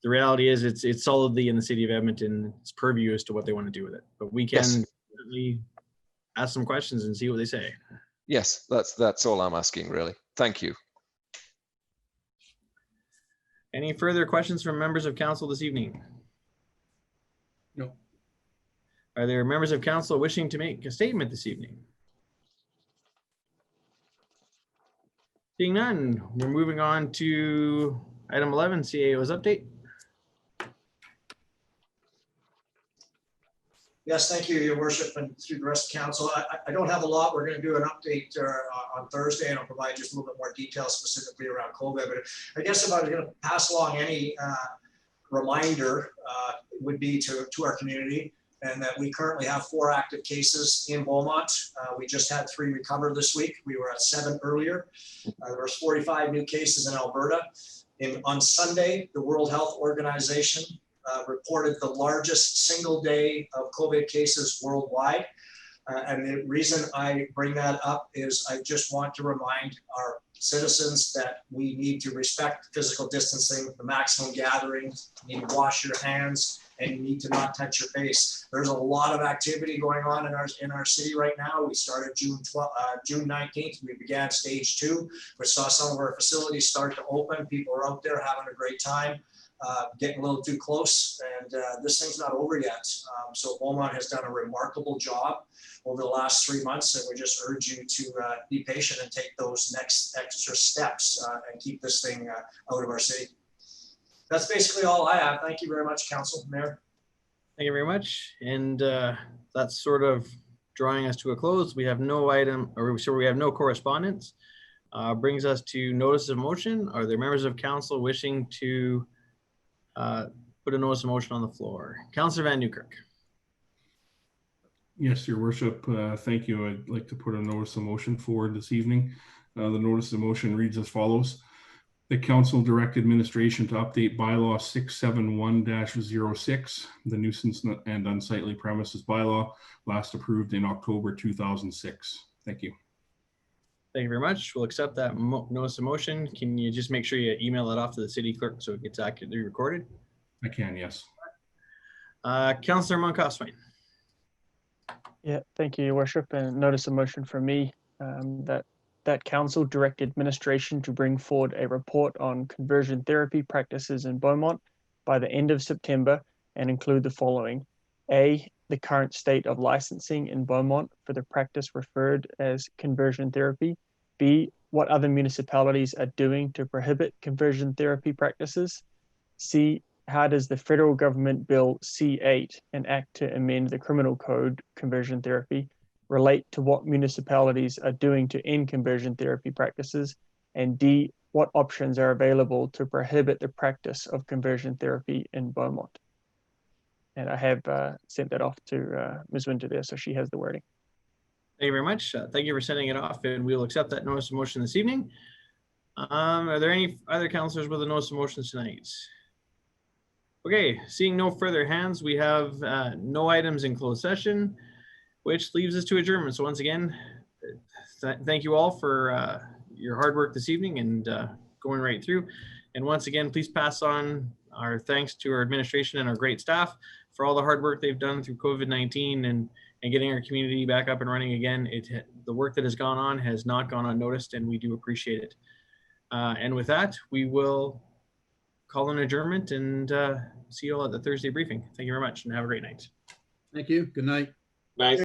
the reality is it's solidly in the city of Edmonton. It's purview as to what they want to do with it. But we can certainly ask some questions and see what they say. Yes, that's all I'm asking, really. Thank you. Any further questions from members of council this evening? No. Are there members of council wishing to make a statement this evening? Seeing none, we're moving on to item 11, CAO's update. Yes, thank you, Your Worship, and through the rest of council. I don't have a lot. We're going to do an update on Thursday, and I'll provide just a little bit more detail specifically around COVID. But I guess if I was going to pass along any reminder, would be to our community, and that we currently have 4 active cases in Beaumont. We just had 3 recovered this week. We were at 7 earlier. There was 45 new cases in Alberta. On Sunday, the World Health Organization reported the largest single day of COVID cases worldwide. And the reason I bring that up is I just want to remind our citizens that we need to respect physical distancing, the maximum gatherings, you need to wash your hands, and you need to not touch your face. There's a lot of activity going on in our city right now. We started June 19th. We began stage 2. We saw some of our facilities start to open. People are out there having a great time. Getting a little too close, and this thing's not over yet. So Beaumont has done a remarkable job over the last 3 months, and we just urge you to be patient and take those next extra steps and keep this thing out of our city. That's basically all I have. Thank you very much, Council, Mayor. Thank you very much. And that's sort of drawing us to a close. We have no item, or so we have no correspondence. Brings us to notice of motion. Are there members of council wishing to put a notice of motion on the floor? Councillor Van Newkirk. Yes, Your Worship. Thank you. I'd like to put a notice of motion forward this evening. The notice of motion reads as follows. The council direct administration to update bylaw 671-06, the nuisance and unsightly premises bylaw, last approved in October 2006. Thank you. Thank you very much. We'll accept that notice of motion. Can you just make sure you email it off to the city clerk so it gets accurately recorded? I can, yes. Councillor Moncoswain. Yeah, thank you, Your Worship. And notice of motion from me that council direct administration to bring forward a report on conversion therapy practices in Beaumont by the end of September and include the following. A, the current state of licensing in Beaumont for the practice referred as conversion therapy. B, what other municipalities are doing to prohibit conversion therapy practices. C, how does the federal government bill C8, an act to amend the criminal code conversion therapy, relate to what municipalities are doing to end conversion therapy practices? And D, what options are available to prohibit the practice of conversion therapy in Beaumont? And I have sent that off to Ms. Winter there, so she has the wording. Thank you very much. Thank you for sending it off, and we'll accept that notice of motion this evening. Are there any other councillors with a notice of motion tonight? Okay, seeing no further hands, we have no items in closed session, which leaves us to adjournment. So once again, thank you all for your hard work this evening and going right through. And once again, please pass on our thanks to our administration and our great staff for all the hard work they've done through COVID-19 and getting our community back up and running again. The work that has gone on has not gone unnoticed, and we do appreciate it. And with that, we will call an adjournment and see you all at the Thursday briefing. Thank you very much and have a great night. Thank you. Good night. Night.